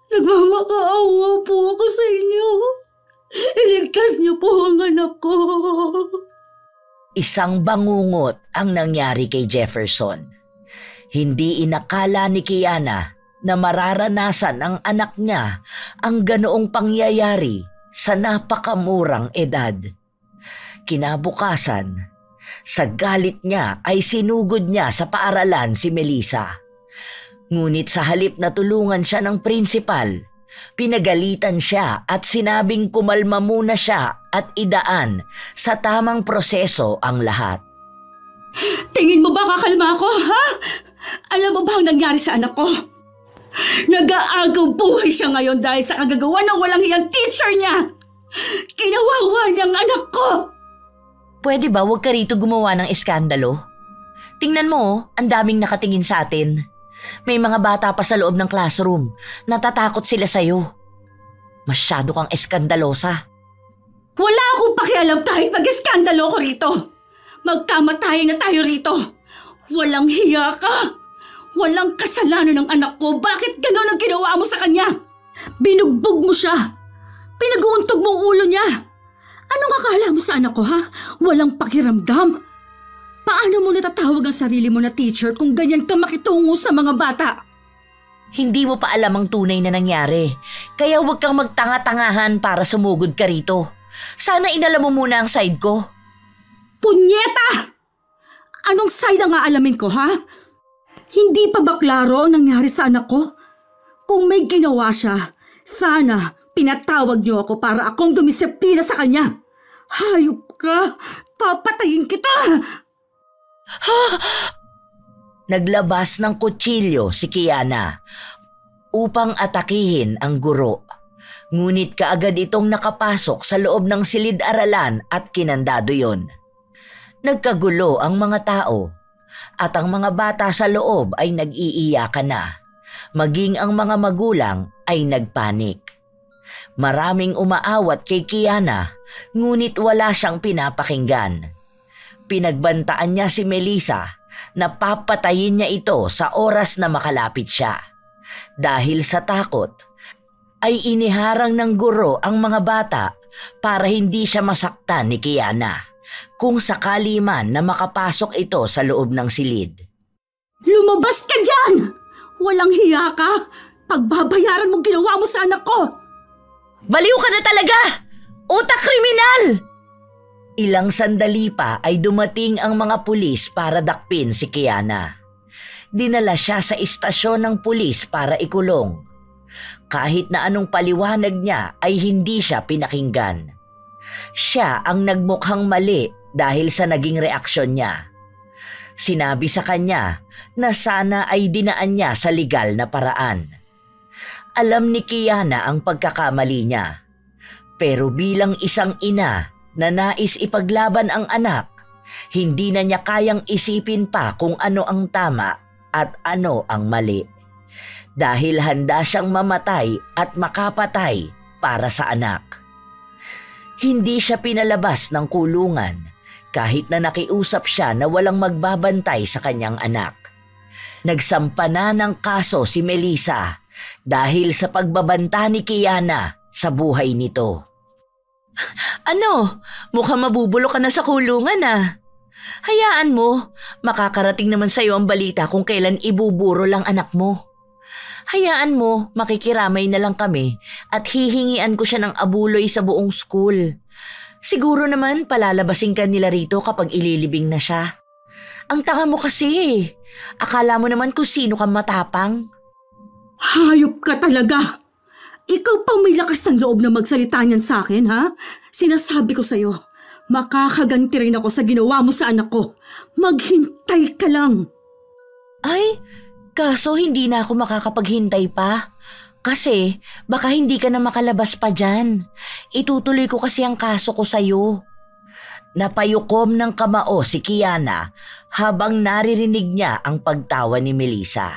Nagmamakaawa po ako sa inyo. Iligtas niyo po ang anak ko. Isang bangungot ang nangyari kay Jefferson. Hindi inakala ni Kiana na mararanasan ng anak niya ang ganoong pangyayari sa napakamurang edad. Kinabukasan, sa galit niya ay sinugod niya sa paaralan si Melissa. Ngunit sa halip na tulungan siya ng prinsipal, pinagalitan siya at sinabing kumalma muna siya at idaan sa tamang proseso ang lahat. Tingin mo ba kakalma ako, ha? Alam mo ba ang nangyari sa anak ko? Nag-aagaw buhay siya ngayon dahil sa kagagawa ng walang hiyang teacher niya. Kinawawa niyang anak ko. Pwede ba huwag ka rito gumawa ng iskandalo? Tingnan mo, ang daming nakatingin sa atin. May mga bata pa sa loob ng classroom. Natatakot sila sa'yo. Masyado kang eskandalosa. Wala akong pakialam kahit mag-iskandalo ko rito. Magkamatayan na tayo rito. Walang hiya ka. Walang kasalanan ng anak ko. Bakit gano'n ang ginawa mo sa kanya? Binugbog mo siya. Pinag-uuntog mo ang ulo niya. Anong akala mo sa anak ko, ha? Walang pakiramdam. Paano mo natatawag ang sarili mo na teacher kung ganyan ka makitungo sa mga bata? Hindi mo pa alam ang tunay na nangyari. Kaya huwag kang magtanga-tangahan para sumugod ka rito. Sana inalam mo muna ang side ko. Punyeta! Anong side ang aalamin ko, ha? Hindi pa ba klaro ang nangyari sa anak ko? Kung may ginawa siya, sana pinatawag niyo ako para akong dumisiplina sa kanya. Hayop ka! Papatayin kita! Naglabas ng kutsilyo si Kiana upang atakihin ang guro. Ngunit kaagad itong nakapasok sa loob ng silid-aralan at kinandado yon. Nagkagulo ang mga tao at ang mga bata sa loob ay nag-iiyakan na. Maging ang mga magulang ay nagpanik. Maraming umaawat kay Kiana ngunit wala siyang pinapakinggan. Pinagbantaan niya si Melissa na papatayin niya ito sa oras na makalapit siya. Dahil sa takot, ay iniharang ng guro ang mga bata para hindi siya masaktan ni Kiana kung sakali man na makapasok ito sa loob ng silid. Lumabas ka dyan! Walang hiya ka! Pagbabayaran mo ginawa mo sa anak ko! Baliw ka na talaga! Utak kriminal! Ilang sandali pa ay dumating ang mga pulis para dakpin si Kiana. Dinala siya sa istasyon ng pulis para ikulong. Kahit na anong paliwanag niya ay hindi siya pinakinggan. Siya ang nagmukhang mali dahil sa naging reaksyon niya. Sinabi sa kanya na sana ay dinaan niya sa legal na paraan. Alam ni Kiana ang pagkakamali niya. Pero bilang isang ina na nais ipaglaban ang anak, hindi na niya kayang isipin pa kung ano ang tama at ano ang mali. Dahil handa siyang mamatay at makapatay para sa anak. Hindi siya pinalabas ng kulungan kahit na nakiusap siya na walang magbabantay sa kanyang anak. Nagsampa na ng kaso si Melissa dahil sa pagbabanta ni Kiana sa buhay nito. Ano? Mukhang mabubulok ka na sa kulungan ah. Hayaan mo, makakarating naman sa'yo ang balita kung kailan ibuburo lang anak mo. Hayaan mo, makikiramay na lang kami at hihingian ko siya ng abuloy sa buong school. Siguro naman palalabasin ka nila rito kapag ililibing na siya. Ang tanga mo kasi. Akala mo naman kung sino kang matapang. Hayop ka talaga! Ikaw pang may lakas ng loob na magsalita niyan sa akin, ha? Sinasabi ko sa'yo, makakaganti rin ako sa ginawa mo sa anak ko. Maghintay ka lang. Ay, kaso hindi na ako makakapaghintay pa. Kasi baka hindi ka na makalabas pa dyan. Itutuloy ko kasi ang kaso ko sa'yo. Napayukom ng kamao si Kiana habang naririnig niya ang pagtawa ni Melissa.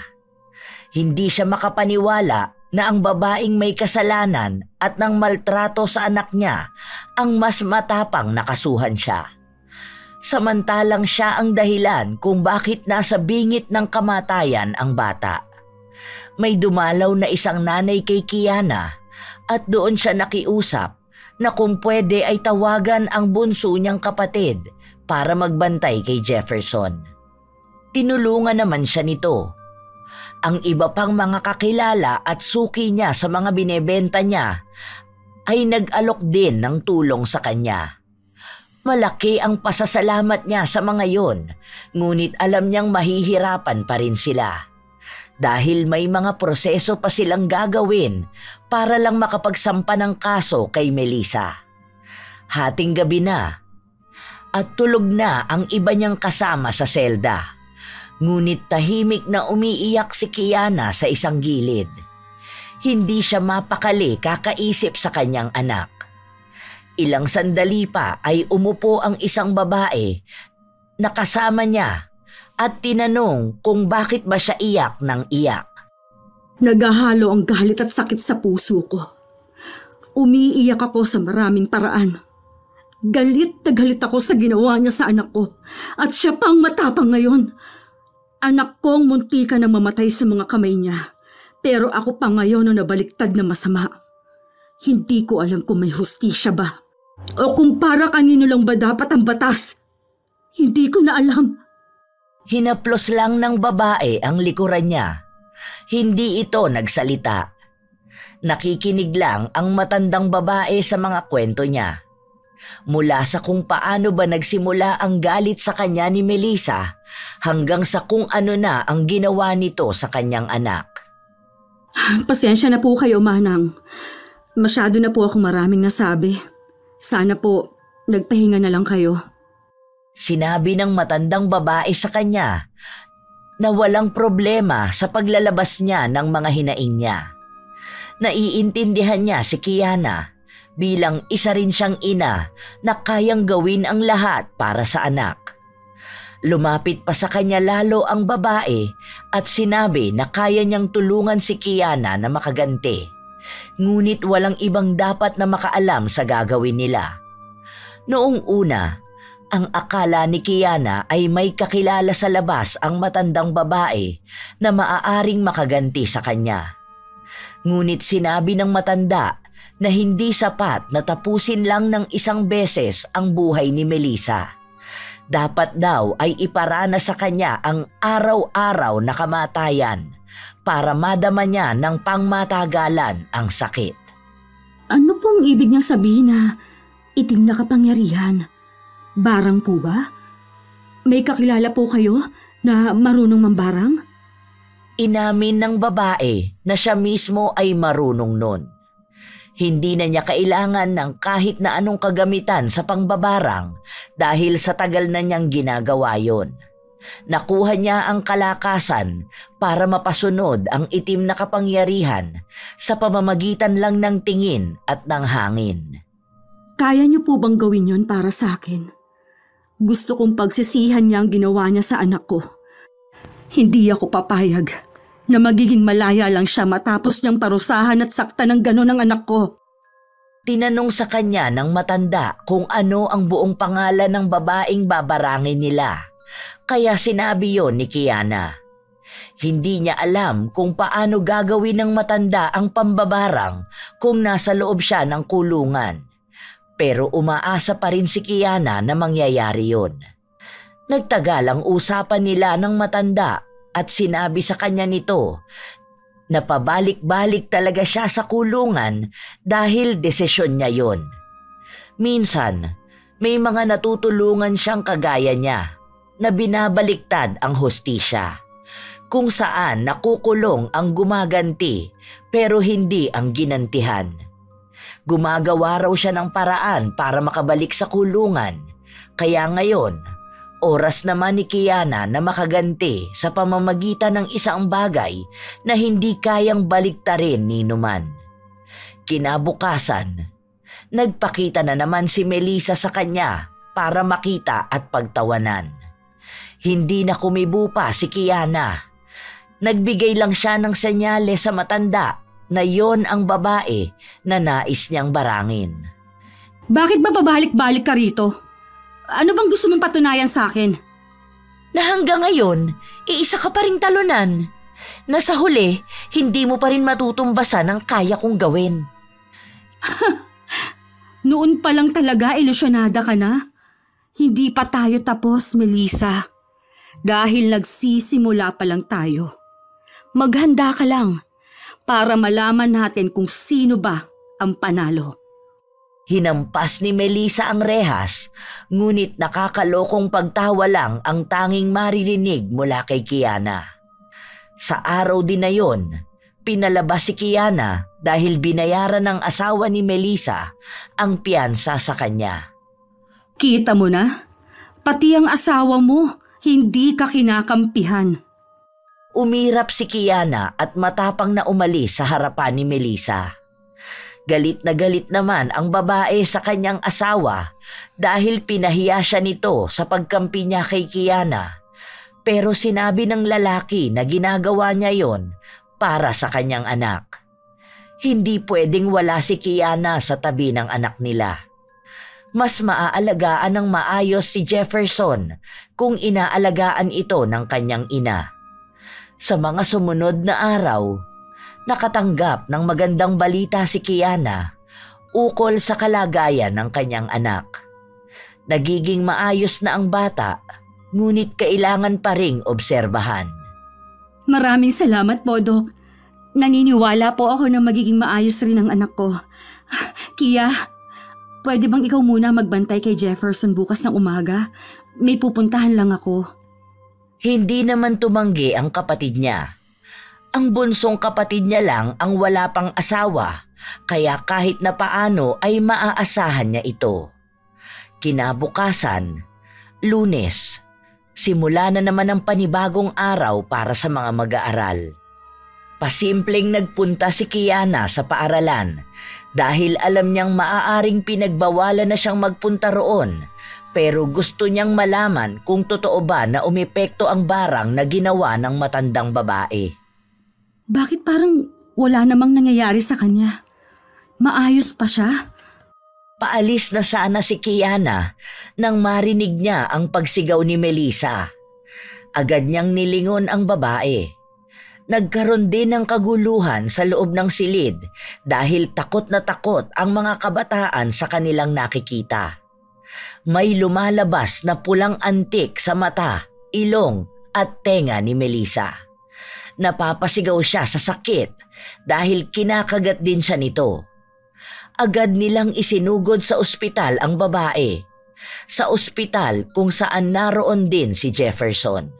Hindi siya makapaniwala na ang babaeng may kasalanan at ng maltrato sa anak niya ang mas matapang nakasuhan siya. Samantalang siya ang dahilan kung bakit nasa bingit ng kamatayan ang bata. May dumalaw na isang nanay kay Kiana at doon siya nakiusap na kung pwede ay tawagan ang bunso niyang kapatid para magbantay kay Jefferson. Tinulungan naman siya nito. Ang iba pang mga kakilala at suki niya sa mga binebenta niya ay nag-alok din ng tulong sa kanya. Malaki ang pasasalamat niya sa mga yon, ngunit alam niyang mahihirapan pa rin sila. Dahil may mga proseso pa silang gagawin para lang makapagsampa ng kaso kay Melissa. Hating gabi na at tulog na ang iba niyang kasama sa selda. Ngunit tahimik na umiiyak si Kiana sa isang gilid. Hindi siya mapakali kakaisip sa kanyang anak. Ilang sandali pa ay umupo ang isang babae na kasama niya at tinanong kung bakit ba siya iyak ng iyak. Naghahalo ang galit at sakit sa puso ko. Umiiyak ako sa maraming paraan. Galit na galit ako sa ginawa niya sa anak ko at siya pang matapang ngayon. Anak kong muntika na mamatay sa mga kamay niya, pero ako pa ngayon na nabaliktad na masama. Hindi ko alam kung may hustisya ba o kung para kanino lang ba dapat ang batas. Hindi ko na alam. Hinaplos lang ng babae ang likuran niya. Hindi ito nagsalita. Nakikinig lang ang matandang babae sa mga kwento niya. Mula sa kung paano ba nagsimula ang galit sa kanya ni Melissa hanggang sa kung ano na ang ginawa nito sa kanyang anak. Pasensya na po kayo, Manang. Masyado na po akong maraming nasabi. Sana po, nagpahinga na lang kayo. Sinabi ng matandang babae sa kanya na walang problema sa paglalabas niya ng mga hinaing niya. Naiintindihan niya si Kiana bilang isa rin siyang ina na kayang gawin ang lahat para sa anak. Lumapit pa sa kanya lalo ang babae at sinabi na kaya niyang tulungan si Kiana na makaganti. Ngunit walang ibang dapat na makaalam sa gagawin nila. Noong una, ang akala ni Kiana ay may kakilala sa labas ang matandang babae na maaaring makaganti sa kanya. Ngunit sinabi ng matanda na hindi sapat na tapusin lang ng isang beses ang buhay ni Melissa. Dapat daw ay iparana sa kanya ang araw-araw na kamatayan para madama niya ng pangmatagalan ang sakit. Ano pong ibig niyang sabihin na itim na kapangyarihan? Barang po ba? May kakilala po kayo na marunong mambarang? Inamin ng babae na siya mismo ay marunong nun. Hindi na niya kailangan ng kahit na anong kagamitan sa pangbabarang dahil sa tagal na niyang ginagawa yon. Nakuha niya ang kalakasan para mapasunod ang itim na kapangyarihan sa pamamagitan lang ng tingin at ng hangin. Kaya niyo po bang gawin yon para sa akin? Gusto kong pagsisihan niya ang ginawa niya sa anak ko. Hindi ako papayag na magiging malaya lang siya matapos niyang parusahan at saktan ng gano'n ang anak ko. Tinanong sa kanya ng matanda kung ano ang buong pangalan ng babaeng babarangin nila. Kaya sinabi yon ni Kiana. Hindi niya alam kung paano gagawin ng matanda ang pambabarang kung nasa loob siya ng kulungan. Pero umaasa pa rin si Kiana na mangyayari yon. Nagtagal ang usapan nila ng matanda at sinabi sa kanya nito na pabalik-balik talaga siya sa kulungan dahil desisyon niya yon. Minsan, may mga natutulungan siyang kagaya niya na binabaliktad ang hustisya, kung saan nakukulong ang gumaganti pero hindi ang ginantihan. Gumagawa raw siya ng paraan para makabalik sa kulungan, kaya ngayon, oras naman ni Kiana na makaganti sa pamamagitan ng isang bagay na hindi kayang baliktarin ni Numan. Kinabukasan, nagpakita na naman si Melissa sa kanya para makita at pagtawanan. Hindi na kumibo pa si Kiana. Nagbigay lang siya ng senyales sa matanda na yon ang babae na nais niyang barangin. Bakit ba pabalik-balik ka rito? Ano bang gusto mong patunayan sa akin? Na hanggang ngayon, iisa ka pa ring talunan. Na sa huli, hindi mo pa rin matutumbasan ang kaya kong gawin. Noon pa lang talaga ilusyonada ka na? Hindi pa tayo tapos, Melissa. Dahil nagsisimula pa lang tayo. Maghanda ka lang para malaman natin kung sino ba ang panalo. Hinampas ni Melissa ang rehas, ngunit nakakalokong pagtawa lang ang tanging maririnig mula kay Kiana. Sa araw din na yon, pinalabas si Kiana dahil binayaran ng asawa ni Melissa ang piyansa sa kanya. Kita mo na? Pati ang asawa mo, hindi ka kinakampihan. Umirap si Kiana at matapang na umalis sa harapan ni Melissa. Galit na galit naman ang babae sa kanyang asawa dahil pinahiya siya nito sa pagkampi niya kay Kiana. Pero sinabi ng lalaki na ginagawa niya yon para sa kanyang anak. Hindi pwedeng wala si Kiana sa tabi ng anak nila. Mas maaalagaan ng maayos si Jefferson kung inaalagaan ito ng kanyang ina. Sa mga sumunod na araw, nakatanggap ng magandang balita si Kiana ukol sa kalagayan ng kanyang anak. Nagiging maayos na ang bata, ngunit kailangan pa ring obserbahan. Maraming salamat po, Dok. Naniniwala po ako na magiging maayos rin ang anak ko. Kia, pwede bang ikaw muna magbantay kay Jefferson bukas ng umaga? May pupuntahan lang ako. Hindi naman tumanggi ang kapatid niya. Ang bunsong kapatid niya lang ang wala pang asawa, kaya kahit na paano ay maaasahan niya ito. Kinabukasan, Lunes, simula na naman ang panibagong araw para sa mga mag-aaral. Pasimpleng nagpunta si Kiana sa paaralan dahil alam niyang maaaring pinagbawalan na siyang magpunta roon, pero gusto niyang malaman kung totoo ba na umepekto ang barang na ginawa ng matandang babae. Bakit parang wala namang nangyayari sa kanya? Maayos pa siya? Paalis na sana si Kiana nang marinig niya ang pagsigaw ni Melissa. Agad niyang nilingon ang babae. Nagkaroon din ng kaguluhan sa loob ng silid dahil takot na takot ang mga kabataan sa kanilang nakikita. May lumalabas na pulang antik sa mata, ilong at tenga ni Melissa. Napapasigaw siya sa sakit dahil kinakagat din siya nito. Agad nilang isinugod sa ospital ang babae. Sa ospital kung saan naroon din si Jefferson.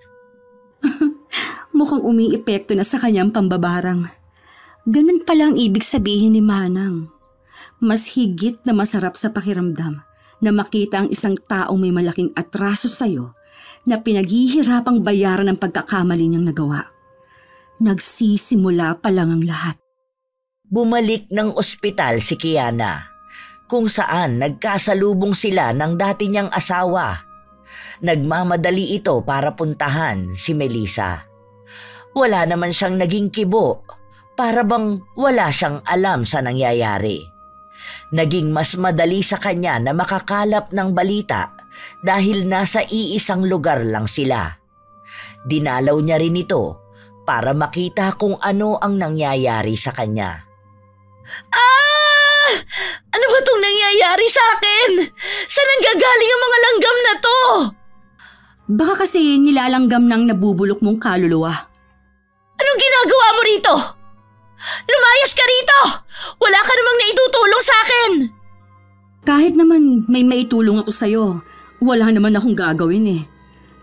Mukhang umiepekto na sa kanyang pambabarang. Ganun pala ang ibig sabihin ni Manang. Mas higit na masarap sa pakiramdam na makita ang isang taong may malaking atraso sa'yo na pinaghihirapang bayaran ng pagkakamali niyang nagawa. Nagsisimula pa lang ang lahat. Bumalik ng ospital si Kiana, kung saan nagkasalubong sila ng dati niyang asawa. Nagmamadali ito para puntahan si Melissa. Wala naman siyang naging kibo, para bang wala siyang alam sa nangyayari. Naging mas madali sa kanya na makakalap ng balita dahil nasa iisang lugar lang sila. Dinalaw niya rin ito para makita kung ano ang nangyayari sa kanya. Ano ba itong nangyayari sa akin? Saan nanggagaling ang mga langgam na to? Baka kasi nilalanggam ng nabubulok mong kaluluwa. Anong ginagawa mo rito? Lumayas ka rito! Wala ka namang naitutulong sa akin! Kahit naman may maitulong ako sa'yo, wala naman akong gagawin eh.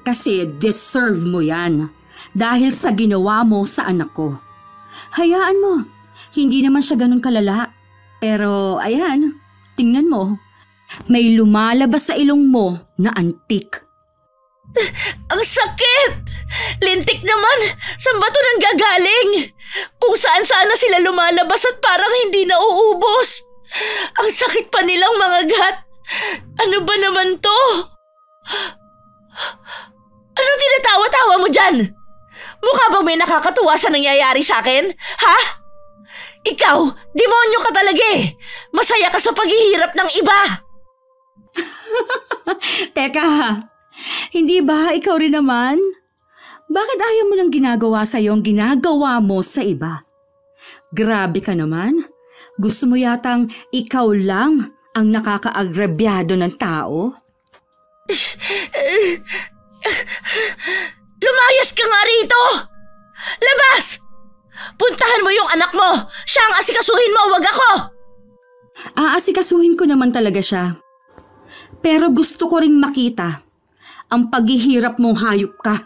Kasi deserve mo yan. Dahil sa ginawa mo sa anak ko. Hayaan mo, hindi naman siya ganun kalala. Pero ayan, tingnan mo. May lumalabas sa ilong mo na antik. Ang sakit! Lintik naman! Saan ba ito nanggagaling? Kung saan-saan na sila lumalabas at parang hindi nauubos. Ang sakit pa nilang mga gat. Ano ba naman to? Anong tinatawa-tawa mo dyan? Mukha bang may nakakatuwa sa nangyayari sa akin? Ha? Ikaw, demonyo ka talaga eh. Masaya ka sa paghihirap ng iba. Teka, hindi ba ikaw rin naman? Bakit ayaw mo nang ginagawa sa'yo ang ginagawa mo sa iba? Grabe ka naman. Gusto mo yatang ikaw lang ang nakakaagrabyado ng tao? Lumayas ka nga rito! Labas! Puntahan mo yung anak mo! Siya ang asikasuhin mo, wag ako! Aasikasuhin ko naman talaga siya. Pero gusto ko ring makita ang paghihirap mong hayop ka.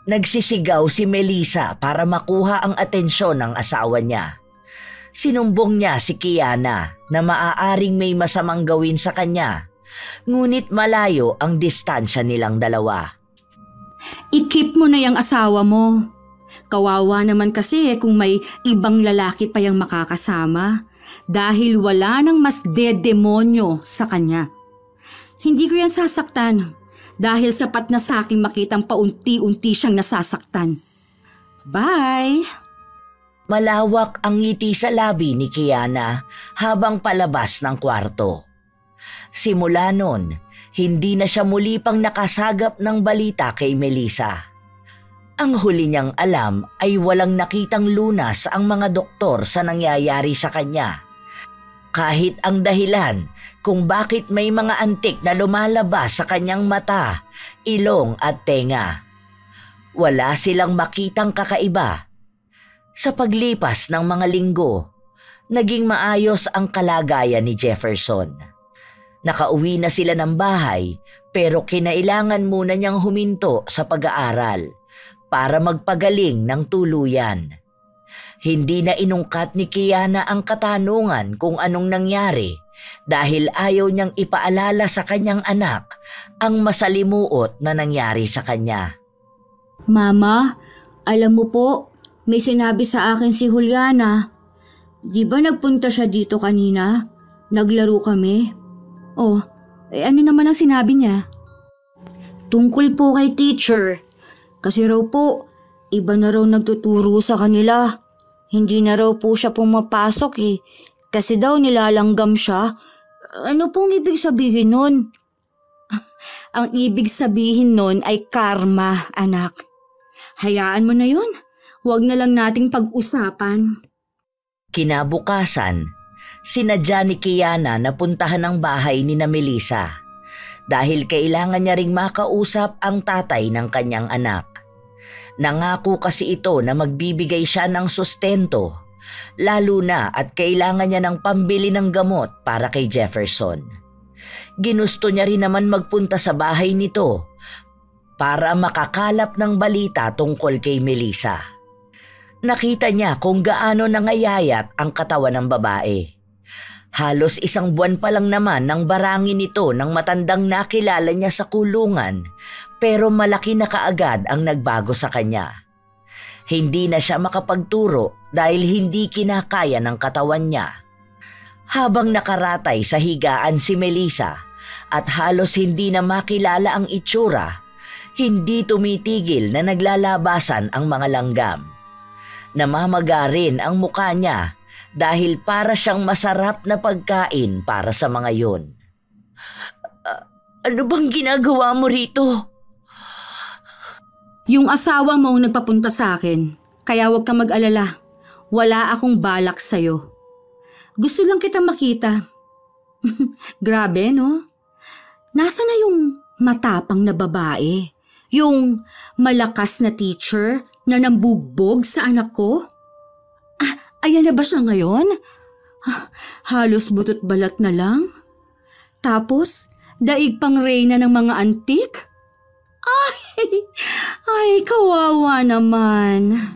Nagsisigaw si Melissa para makuha ang atensyon ng asawa niya. Sinumbong niya si Kiana na maaaring may masamang gawin sa kanya, ngunit malayo ang distansya nilang dalawa. I-keep mo na yung asawa mo. Kawawa naman kasi kung may ibang lalaki pa yung makakasama dahil wala nang mas dedemonyo sa kanya. Hindi ko yan sasaktan dahil sapat na sa aking makitang paunti-unti siyang nasasaktan. Bye! Malawak ang ngiti sa labi ni Kiana habang palabas ng kwarto. Simula noon, hindi na siya muli pang nakasagap ng balita kay Melissa. Ang huli niyang alam ay walang nakitang lunas ang mga doktor sa nangyayari sa kanya. Kahit ang dahilan kung bakit may mga antik na lumalabas sa kanyang mata, ilong at tenga. Wala silang makitang kakaiba. Sa paglipas ng mga linggo, naging maayos ang kalagayan ni Jefferson. Nakauwi na sila ng bahay pero kinailangan muna niyang huminto sa pag-aaral para magpagaling ng tuluyan. Hindi na inungkat ni Kiana ang katanungan kung anong nangyari dahil ayaw niyang ipaalala sa kanyang anak ang masalimuot na nangyari sa kanya. Mama, alam mo po, may sinabi sa akin si Juliana. Di ba nagpunta siya dito kanina? Naglaro kami. Oh, ano naman ang sinabi niya? Tungkol po kay teacher. Kasi raw po, iba na raw nagtuturo sa kanila. Hindi na raw po siya pumapasok kasi daw nilalanggam siya. Ano pong ibig sabihin nun? Ang ibig sabihin nun ay karma, anak. Hayaan mo na yun. Huwag na lang nating pag-usapan. Kinabukasan, sinadya ni Kiana na puntahan ang bahay ni na Melissa dahil kailangan niya ring makausap ang tatay ng kanyang anak. Nangako kasi ito na magbibigay siya ng sustento, lalo na at kailangan niya ng pambili ng gamot para kay Jefferson. Ginusto niya rin naman magpunta sa bahay nito para makakalap ng balita tungkol kay Melissa. Nakita niya kung gaano nangayayat ang katawan ng babae. Halos 1 buwan pa lang naman nang barangin ito ng matandang nakilala niya sa kulungan, pero malaki na kaagad ang nagbago sa kanya. Hindi na siya makapagturo dahil hindi kinakaya ng katawan niya. Habang nakaratay sa higaan si Melissa at halos hindi na makilala ang itsura, hindi tumitigil na naglalabasan ang mga langgam. Namamaga rin ang mukha niya dahil para siyang masarap na pagkain para sa mga yun. Ano bang ginagawa mo rito? Yung asawa mo ang nagpapunta sa akin, kaya huwag kang mag-alala. Wala akong balak sa'yo. Gusto lang kita makita. Grabe, no? Nasaan na yung matapang na babae? Yung malakas na teacher na nambugbog sa anak ko? Ayan na ba siya ngayon? Halos butot balat na lang? Tapos, daig pang reyna ng mga antik? Ay, kawawa naman.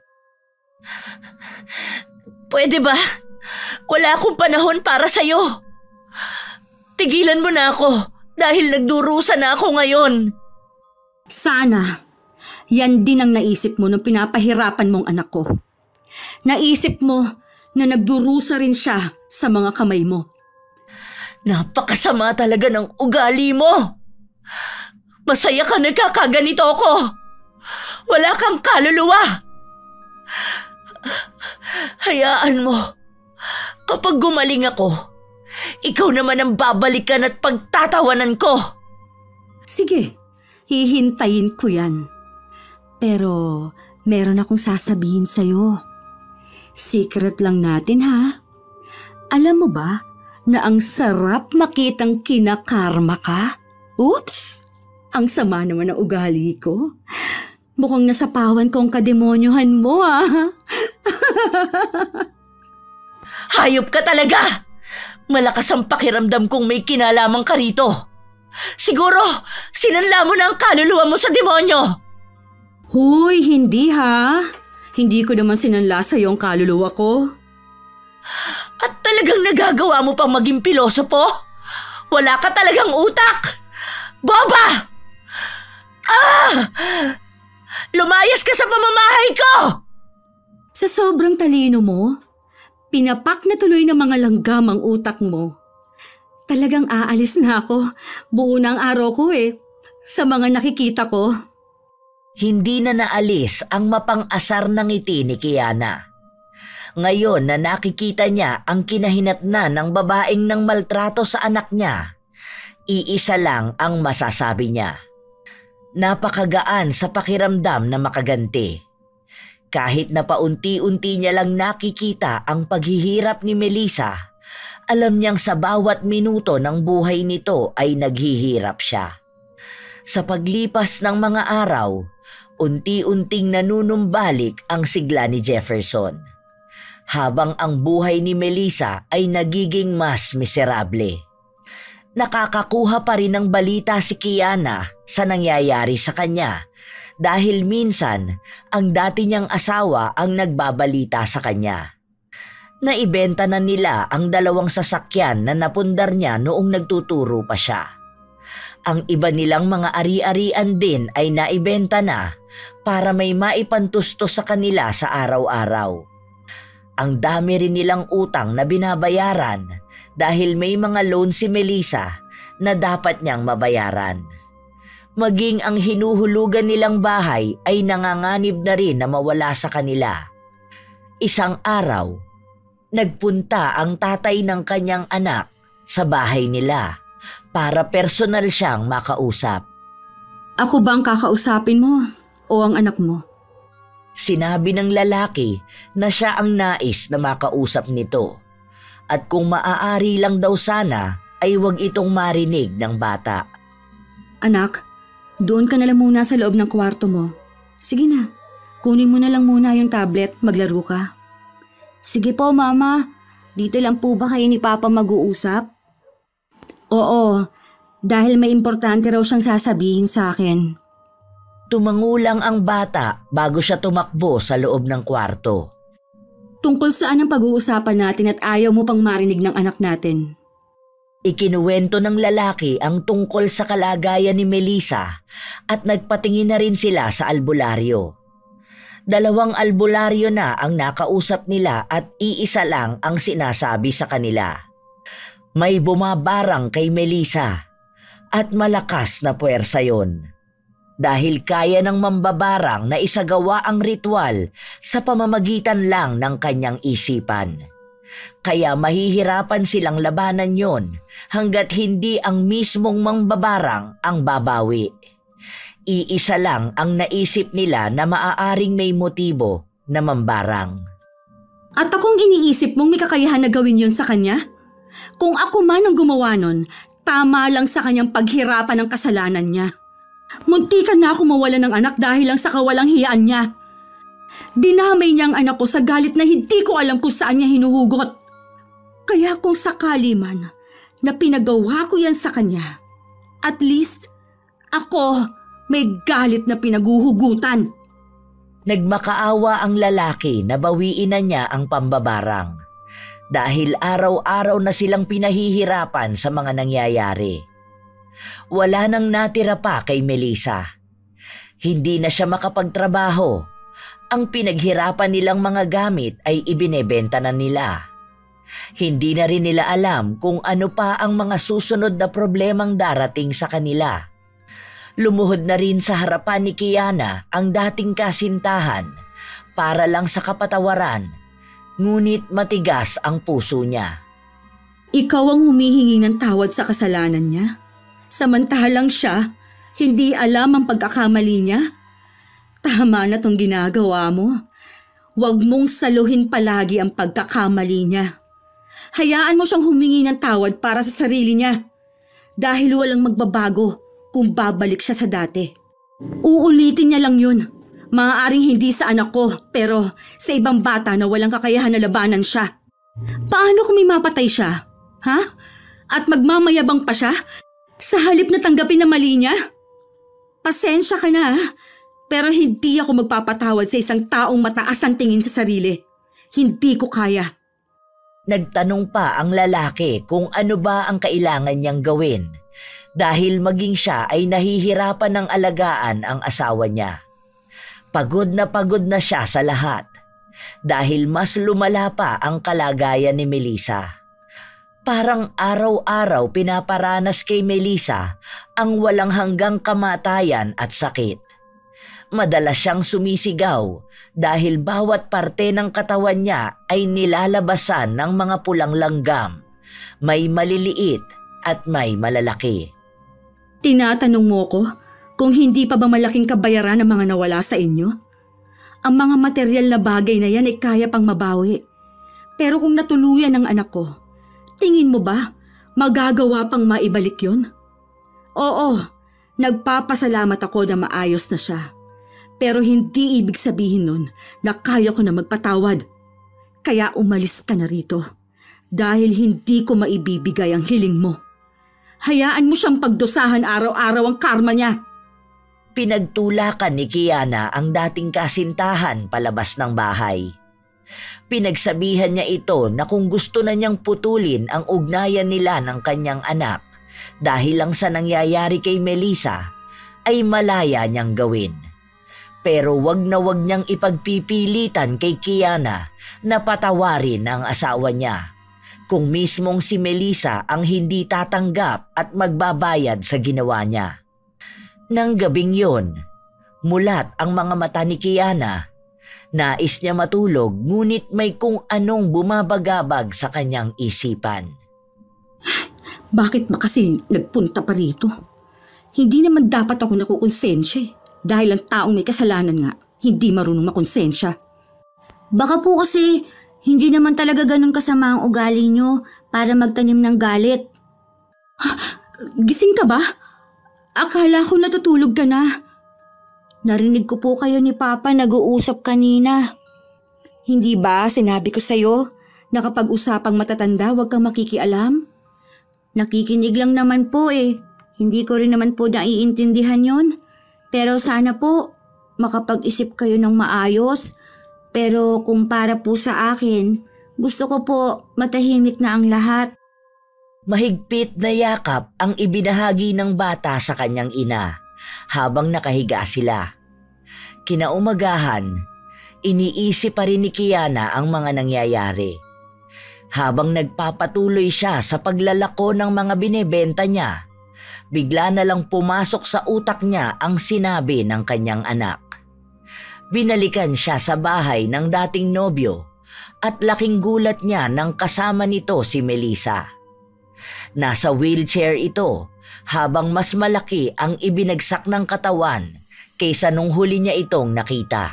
Pwede ba? Wala akong panahon para sa'yo. Tigilan mo na ako dahil nagdurusa na ako ngayon. Sana, yan din ang naisip mo nung pinapahirapan mong anak ko. Naisip mo na nagdurusa rin siya sa mga kamay mo. Napakasama talaga ng ugali mo. Masaya ka nagkakaganito ako. Wala kang kaluluwa. Hayaan mo. Kapag gumaling ako, ikaw naman ang babalikan at pagtatawanan ko. Sige, hihintayin ko yan. Pero meron akong sasabihin sa'yo. Secret lang natin, ha? Alam mo ba na ang sarap makitang kinakarma ka? Oops! Ang sama naman ng ugali ko. Mukhang nasapawan ko ang kademonyohan mo, ha? Hayop ka talaga! Malakas ang pakiramdam kong may kinalaman ka rito. Siguro, sinanla mo na ang kaluluwa mo sa demonyo. Huy, hindi ha. Hindi ko naman sinanla sa iyong kaluluwa ko. At talagang nagagawa mo pang maging pilosopo? Wala ka talagang utak! Boba! Lumayas ka sa pamamahay ko! Sa sobrang talino mo, pinapak na tuloy ng mga langgam ang utak mo. Talagang aalis na ako. Buo na ang araw ko sa mga nakikita ko. Hindi na naalis ang mapang-asar ng ngiti ni Kiana. Ngayon na nakikita niya ang kinahinatnan ng babaeng nang maltrato sa anak niya, iisa lang ang masasabi niya. Napakagaan sa pakiramdam na makaganti. Kahit na paunti-unti niya lang nakikita ang paghihirap ni Melissa, alam niyang sa bawat minuto ng buhay nito ay naghihirap siya. Sa paglipas ng mga araw, unti-unting nanunumbalik ang sigla ni Jefferson. Habang ang buhay ni Melissa ay nagiging mas miserable. Nakakakuha pa rin ng balita si Kiana sa nangyayari sa kanya dahil minsan ang dati niyang asawa ang nagbabalita sa kanya. Naibenta na nila ang 2 sasakyan na napundar niya noong nagtuturo pa siya. Ang iba nilang mga ari-arian din ay naibenta na para may maipantusto sa kanila sa araw-araw. Ang dami rin nilang utang na binabayaran dahil may mga loan si Melissa na dapat niyang mabayaran. Maging ang hinuhulugan nilang bahay ay nanganganib na rin na mawala sa kanila. Isang araw, nagpunta ang tatay ng kanyang anak sa bahay nila para personal siyang makausap. Ako bang kakausapin mo o ang anak mo? Sinabi ng lalaki na siya ang nais na makausap nito at kung maaari lang daw sana ay huwag itong marinig ng bata. Anak, doon ka na lang muna sa loob ng kwarto mo. Sige na, kunin mo na lang muna yung tablet, maglaro ka. Sige po, Mama. Dito lang po ba kayo ni Papa mag-uusap? Oo, dahil may importante raw siyang sasabihin sa akin. Tumangulang ang bata bago siya tumakbo sa loob ng kwarto. Tungkol saan ang pag-uusapan natin at ayaw mo pang marinig ng anak natin? Ikinuwento ng lalaki ang tungkol sa kalagayan ni Melissa at nagpatingin na rin sila sa albularyo. 2 albularyo na ang nakausap nila at iisa lang ang sinasabi sa kanila. May bumabarang kay Melissa at malakas na puwersa yon. Dahil kaya ng mambabarang na isagawa ang ritual sa pamamagitan lang ng kanyang isipan. Kaya mahihirapan silang labanan yon hanggat hindi ang mismong mambabarang ang babawi. Iisa lang ang naisip nila na maaaring may motibo na mambarang. At akong iniisip mong may kakayahan na gawin yon sa kanya? Kung ako man ang gumawa nun, tama lang sa kanyang paghirapan ng kasalanan niya. Muntikan na ako mawala ng anak dahil lang sa kawalang hiyaan niya. Dinamay niya ang anak ko sa galit na hindi ko alam kung saan niya hinuhugot. Kaya kung sakali man na pinagawa ko yan sa kanya, at least ako may galit na pinaguhugutan. Nagmakaawa ang lalaki na bawiin na niya ang pambabarang dahil araw-araw na silang pinahihirapan sa mga nangyayari. Wala nang natira pa kay Melissa. Hindi na siya makapagtrabaho. Ang pinaghirapan nilang mga gamit ay ibinebenta na nila. Hindi na rin nila alam kung ano pa ang mga susunod na problemang darating sa kanila. Lumuhod na rin sa harapan ni Kiana ang dating kasintahan para lang sa kapatawaran, ngunit matigas ang puso niya. Ikaw ang humihingi ng tawad sa kasalanan niya? Samantalang siya, hindi alam ang pagkakamali niya? Tama na tong ginagawa mo. Huwag mong saluhin palagi ang pagkakamali niya. Hayaan mo siyang humingi ng tawad para sa sarili niya. Dahil walang magbabago kung babalik siya sa dati. Uulitin niya lang yun. Maaaring hindi sa anak ko, pero sa ibang bata na walang kakayahan na labanan siya. Paano kung may mapatay siya? Ha? At magmamayabang pa siya? Sa halip na tanggapin na mali niya? Pasensya ka na, pero hindi ako magpapatawad sa isang taong mataas ang tingin sa sarili. Hindi ko kaya. Nagtanong pa ang lalaki kung ano ba ang kailangan niyang gawin dahil maging siya ay nahihirapan ng alagaan ang asawa niya. Pagod na siya sa lahat dahil mas lumala pa ang kalagayan ni Melissa. Parang araw-araw pinaparanas kay Melissa ang walang hanggang kamatayan at sakit. Madalas siyang sumisigaw dahil bawat parte ng katawan niya ay nilalabasan ng mga pulang langgam. May maliliit at may malalaki. Tinatanong mo ko kung hindi pa ba malaking kabayaran ang mga nawala sa inyo? Ang mga material na bagay na yan ay kaya pang mabawi. Pero kung natuluyan ng anak ko, tingin mo ba magagawa pang maibalik yun? Oo, nagpapasalamat ako na maayos na siya. Pero hindi ibig sabihin nun na kaya ko na magpatawad. Kaya umalis ka na rito dahil hindi ko maibibigay ang hiling mo. Hayaan mo siyang pagdusahan araw-araw ang karma niya. Pinagtulakan ni Kiana ang dating kasintahan palabas ng bahay. Pinagsabihan niya ito na kung gusto na niyang putulin ang ugnayan nila ng kanyang anak dahil lang sa nangyayari kay Melissa ay malaya niyang gawin. Pero wag na wag niyang ipagpipilitan kay Kiana na patawarin ang asawa niya kung mismong si Melissa ang hindi tatanggap at magbabayad sa ginawa niya. Nang gabing yon, mulat ang mga mata ni Kiana. Nais niya matulog ngunit may kung anong bumabagabag sa kanyang isipan. Bakit ba kasi nagpunta pa rito? Hindi naman dapat ako nakukonsensya dahil ang taong may kasalanan nga hindi marunong makonsensya. Baka po kasi hindi naman talaga ganun kasama ang ugali nyo para magtanim ng galit. Gising ka ba? Akala ko natutulog ka na. Narinig ko po kayo ni Papa nag-uusap kanina. Hindi ba sinabi ko sa'yo na kapag usapang matatanda huwag kang makikialam? Nakikinig lang naman po eh. Hindi ko rin naman po naiintindihan yon. Pero sana po makapag-isip kayo ng maayos. Pero kung para po sa akin, gusto ko po matahimik na ang lahat. Mahigpit na yakap ang ibinahagi ng bata sa kanyang ina habang nakahiga sila. Kinaumagahan, iniisip pa rin ni Kiana ang mga nangyayari. Habang nagpapatuloy siya sa paglalako ng mga binebenta niya, bigla na lang pumasok sa utak niya ang sinabi ng kanyang anak. Binalikan siya sa bahay ng dating nobyo at laking gulat niya nang kasama nito si Melissa. Nasa wheelchair ito habang mas malaki ang ibinagsak ng katawan kaysa nung huli niya itong nakita.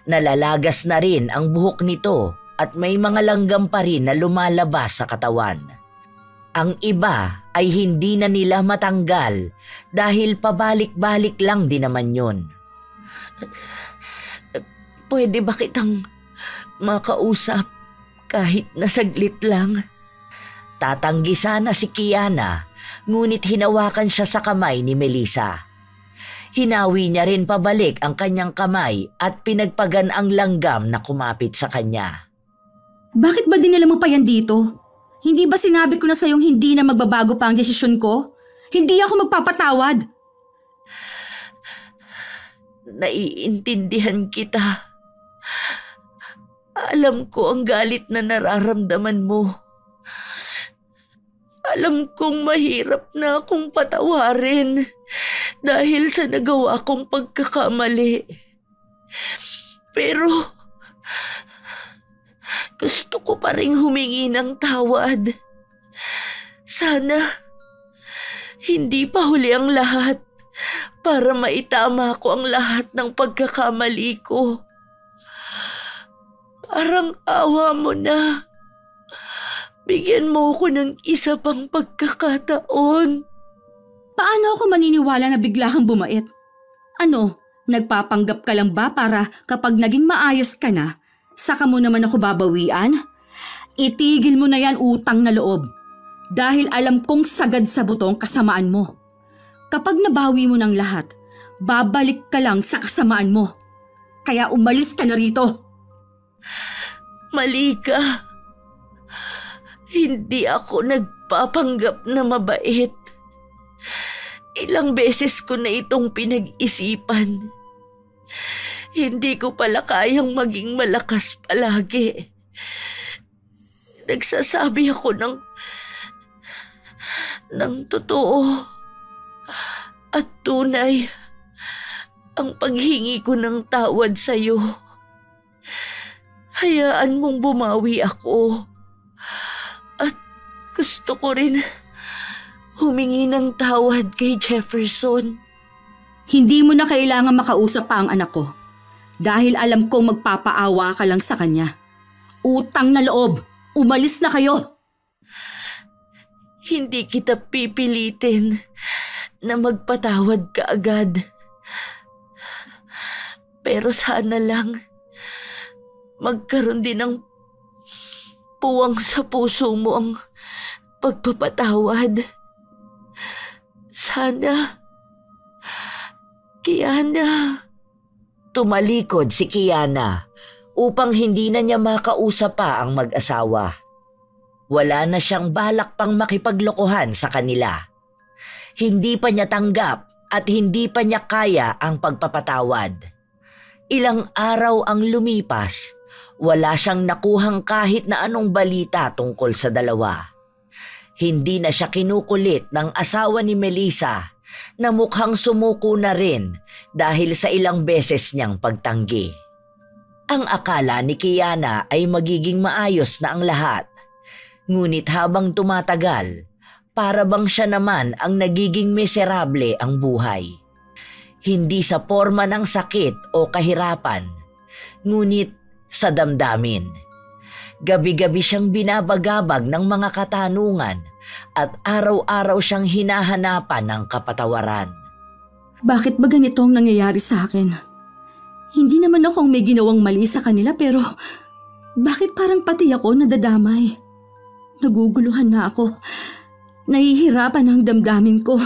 Nalalagas na rin ang buhok nito at may mga langgam pa rin na lumalabas sa katawan. Ang iba ay hindi na nila matanggal dahil pabalik-balik lang din naman yun. Pwede ba kitang makausap kahit na saglit lang? Tatanggi sana si Kiana, ngunit hinawakan siya sa kamay ni Melissa. Hinawi niya rin pabalik ang kanyang kamay at pinagpagan ang langgam na kumapit sa kanya. Bakit ba dinala mo pa yan dito? Hindi ba sinabi ko na sa'yong hindi na magbabago pa ang desisyon ko? Hindi ako magpapatawad. Naiintindihan kita. Alam ko ang galit na nararamdaman mo. Alam kong mahirap na akong patawarin dahil sa nagawa kong pagkakamali. Pero gusto ko pa rin humingi ng tawad. Sana hindi pa huli ang lahat para maitama ko ang lahat ng pagkakamali ko. Parang awa mo na. Bigyan mo ko ng isa pang pagkakataon. Paano ako maniniwala na bigla kang bumait? Ano, nagpapanggap ka lang ba para kapag naging maayos ka na, saka mo naman ako babawian? Itigil mo na yan, utang na loob. Dahil alam kong sagad sa buto ang kasamaan mo. Kapag nabawi mo ng lahat, babalik ka lang sa kasamaan mo. Kaya umalis ka na rito. Malika, hindi ako nagpapanggap na mabait. Ilang beses ko na itong pinag-isipan. Hindi ko pala kayang maging malakas palagi. Nagsasabi ako ng totoo at tunay ang paghingi ko ng tawad sa iyo. Hayaan mong bumawi ako. At gusto ko rin humingi ng tawad kay Jefferson. Hindi mo na kailangan makausap pa ang anak ko. Dahil alam kong magpapaawa ka lang sa kanya. Utang na loob, umalis na kayo! Hindi kita pipilitin na magpatawad ka agad. Pero sana lang magkaroon din ng puwang sa puso mo ang pagpapatawad. Sana, Kiana. Tumalikod si Kiana upang hindi na niya makausap pa ang mag-asawa. Wala na siyang balak pang makipaglokohan sa kanila. Hindi pa niya tanggap at hindi pa niya kaya ang pagpapatawad. Ilang araw ang lumipas, wala siyang nakuhang kahit na anong balita tungkol sa dalawa. Hindi na siya kinukulit ng asawa ni Melissa na mukhang sumuko na rin dahil sa ilang beses niyang pagtanggi. Ang akala ni Kiana ay magiging maayos na ang lahat. Ngunit habang tumatagal, para bang siya naman ang nagiging miserable ang buhay. Hindi sa forma ng sakit o kahirapan, ngunit sa damdamin. Gabi-gabi siyang binabagabag ng mga katanungan at araw-araw siyang hinahanapan ng kapatawaran. Bakit ba ganito ang nangyayari sa akin? Hindi naman akong may ginawang mali sa kanila pero bakit parang pati ako nadadamay? Naguguluhan na ako. Nahihirapan ang damdamin ko.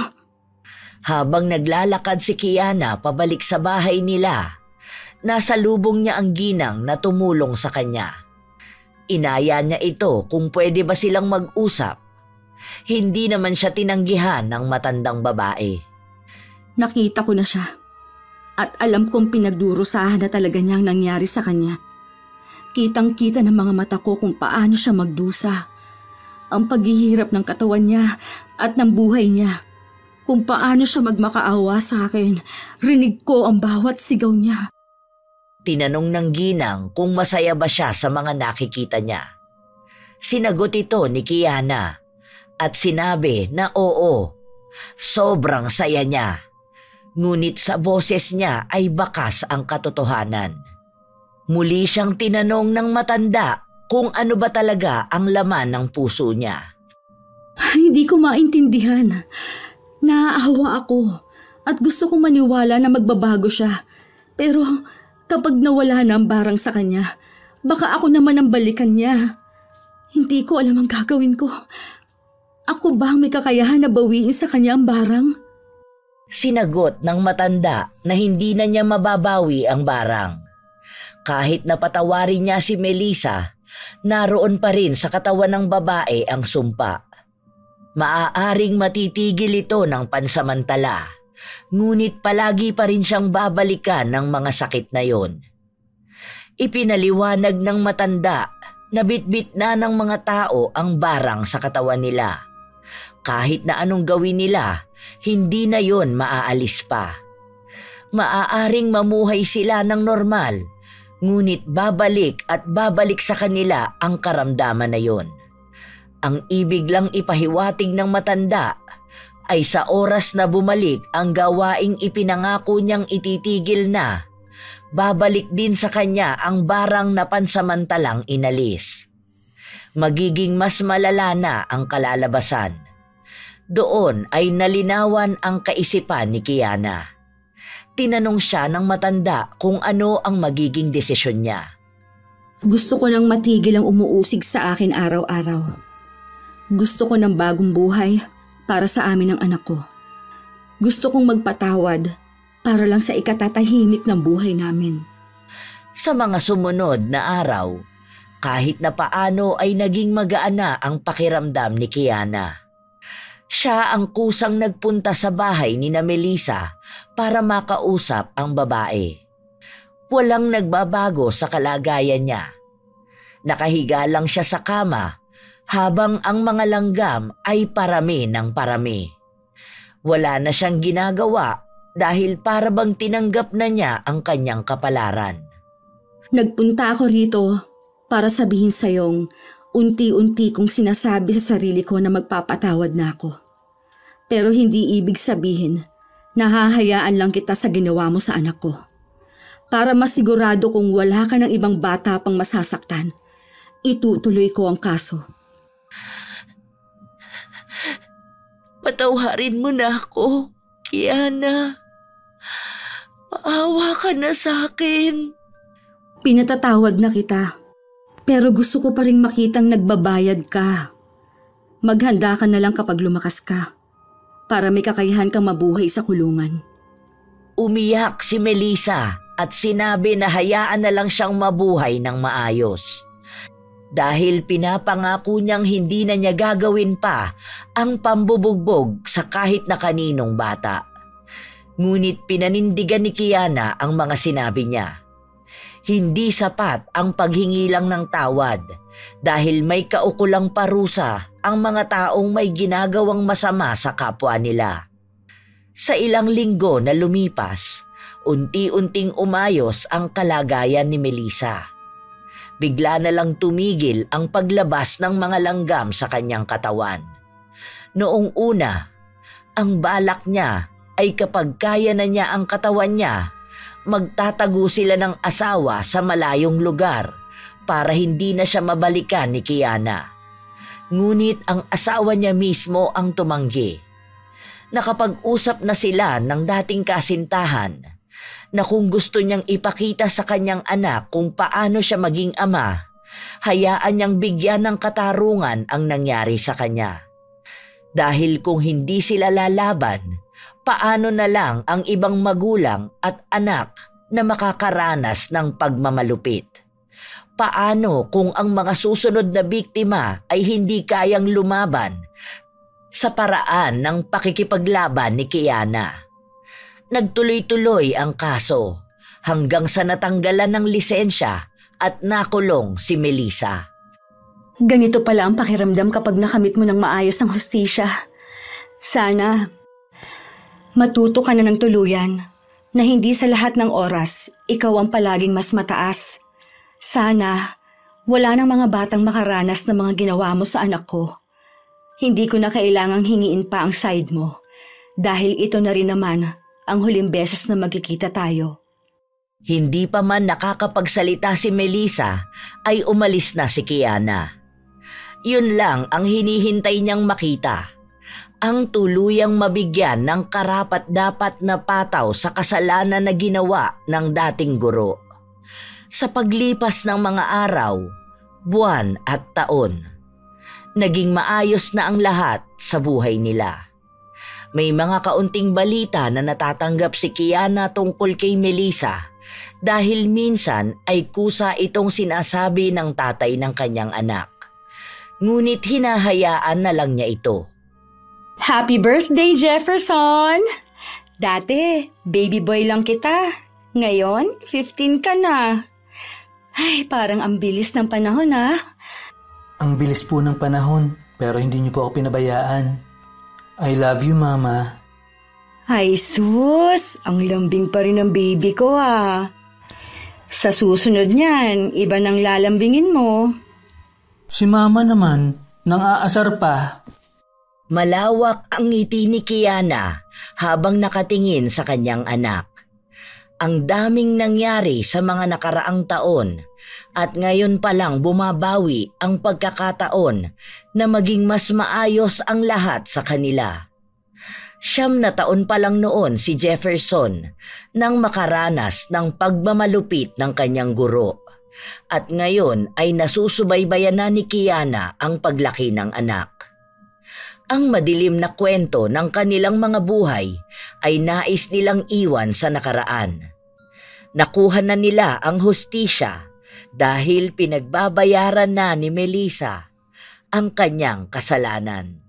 Habang naglalakad si Kiana pabalik sa bahay nila, nasa lubong niya ang ginang na tumulong sa kanya. Inaya niya ito kung pwede ba silang mag-usap. Hindi naman siya tinanggihan ng matandang babae. Nakita ko na siya. At alam kong pinagdurusahan na talaga niyang nangyari sa kanya. Kitang-kita ng mga mata ko kung paano siya magdusa. Ang paghihirap ng katawan niya at ng buhay niya. Kung paano siya magmakaawa sa akin. Rinig ko ang bawat sigaw niya. Tinanong ng ginang kung masaya ba siya sa mga nakikita niya. Sinagot ito ni Kiana at sinabi na oo, sobrang saya niya. Ngunit sa boses niya ay bakas ang katotohanan. Muli siyang tinanong ng matanda kung ano ba talaga ang laman ng puso niya. Hindi ko maintindihan. Naaawa ako at gusto kong maniwala na magbabago siya. Pero kapag nawala na ang barang sa kanya, baka ako naman ang balikan niya. Hindi ko alam ang gagawin ko. Ako ba ang may kakayahan na bawiin sa kanya ang barang? Sinagot ng matanda na hindi na niya mababawi ang barang. Kahit napatawarin niya si Melissa, naroon pa rin sa katawan ng babae ang sumpa. Maaaring matitigil ito ng pansamantala, ngunit palagi pa rin siyang babalikan ng mga sakit na yon. Ipinaliwanag ng matanda na bitbit na ng mga tao ang barang sa katawan nila. Kahit na anong gawin nila, hindi na yon maaalis pa. Maaaring mamuhay sila ng normal, ngunit babalik at babalik sa kanila ang karamdaman na yon. Ang ibig lang ipahiwatig ng matanda ay sa oras na bumalik ang gawaing ipinangako niyang ititigil na, babalik din sa kanya ang barang na pansamantalang inalis. Magiging mas malala na ang kalalabasan. Doon ay nalinawan ang kaisipan ni Kiana. Tinanong siya ng matanda kung ano ang magiging desisyon niya. Gusto ko nang matigil ang umuusig sa akin araw-araw. Gusto ko ng bagong buhay para sa amin ng anak ko. Gusto kong magpatawad para lang sa ikatatahimik ng buhay namin. Sa mga sumunod na araw, kahit na paano ay naging magaan na ang pakiramdam ni Kiana. Siya ang kusang nagpunta sa bahay ni na Melissa para makausap ang babae. Walang nagbabago sa kalagayan niya. Nakahiga lang siya sa kama habang ang mga langgam ay parami ng parami. Wala na siyang ginagawa dahil para bang tinanggap na niya ang kanyang kapalaran. Nagpunta ako rito para sabihin sa'yong unti-unti kong sinasabi sa sarili ko na magpapatawad na ako. Pero hindi ibig sabihin na hahayaan lang kita sa ginawa mo sa anak ko. Para masigurado kung wala ka ng ibang bata pang masasaktan, itutuloy ko ang kaso. Patawarin mo na ako, Kiana. Maawa ka na sa akin. Pinatatawad na kita, pero gusto ko pa rin makitang nagbabayad ka. Maghanda ka na lang kapag lumakas ka, para may kakayahan kang mabuhay sa kulungan. Umiyak si Melissa at sinabi na hayaan na lang siyang mabuhay ng maayos. Dahil pinapangako niyang hindi na niya gagawin pa ang pambubugbog sa kahit na kaninong bata. Ngunit pinanindigan ni Kiana ang mga sinabi niya. Hindi sapat ang paghingi lang ng tawad dahil may kaukulang parusa ang mga taong may ginagawang masama sa kapwa nila. Sa ilang linggo na lumipas, unti-unting umayos ang kalagayan ni Melissa. Bigla na lang tumigil ang paglabas ng mga langgam sa kanyang katawan. Noong una, ang balak niya ay kapag kaya na niya ang katawan niya, magtatago sila ng asawa sa malayong lugar para hindi na siya mabalikan ni Kiana. Ngunit ang asawa niya mismo ang tumanggi. Nakapag-usap na sila ng dating kasintahan na kung gusto niyang ipakita sa kanyang anak kung paano siya maging ama, hayaan niyang bigyan ng katarungan ang nangyari sa kanya. Dahil kung hindi sila lalaban, paano na lang ang ibang magulang at anak na makakaranas ng pagmamalupit? Paano kung ang mga susunod na biktima ay hindi kayang lumaban sa paraan ng pakikipaglaban ni Kiana? Nagtuloy-tuloy ang kaso hanggang sa natanggalan ng lisensya at nakulong si Melissa. Ganito pala ang pakiramdam kapag nakamit mo ng maayos ang hustisya. Sana matuto ka na ng tuluyan na hindi sa lahat ng oras ikaw ang palaging mas mataas. Sana wala nang mga batang makaranas ng mga ginawa mo sa anak ko. Hindi ko na kailangang hingiin pa ang side mo dahil ito na rin naman ang huling beses na magkikita tayo. Hindi pa man nakakapagsalita si Melissa ay umalis na si Kiana. Yun lang ang hinihintay niyang makita. Ang tuluyang mabigyan ng karapat-dapat na pataw sa kasalanan na ginawa ng dating guro. Sa paglipas ng mga araw, buwan at taon, naging maayos na ang lahat sa buhay nila. May mga kaunting balita na natatanggap si Kiana tungkol kay Melissa dahil minsan ay kusa itong sinasabi ng tatay ng kanyang anak. Ngunit hinahayaan na lang niya ito. Happy birthday, Jefferson! Dati, baby boy lang kita. Ngayon, 15 ka na. Ay, parang ang bilis ng panahon, ha? Ang bilis po ng panahon, pero hindi niyo po ako pinabayaan. I love you, Mama. Ay, sus! Ang lambing pa rin ng baby ko, ha? Sa susunod niyan, iba nang lalambingin mo. Si Mama naman, nang aasar pa. Malawak ang ngiti ni Kiana habang nakatingin sa kanyang anak. Ang daming nangyari sa mga nakaraang taon at ngayon pa lang bumabawi ang pagkakataon na maging mas maayos ang lahat sa kanila. 9 na taon pa lang noon si Jefferson nang makaranas ng pagmamalupit ng kanyang guro. At ngayon ay nasusubaybayan na ni Kiana ang paglaki ng anak. Ang madilim na kwento ng kanilang mga buhay ay nais nilang iwan sa nakaraan. Nakuha na nila ang hustisya dahil pinagbabayaran na ni Melissa ang kanyang kasalanan.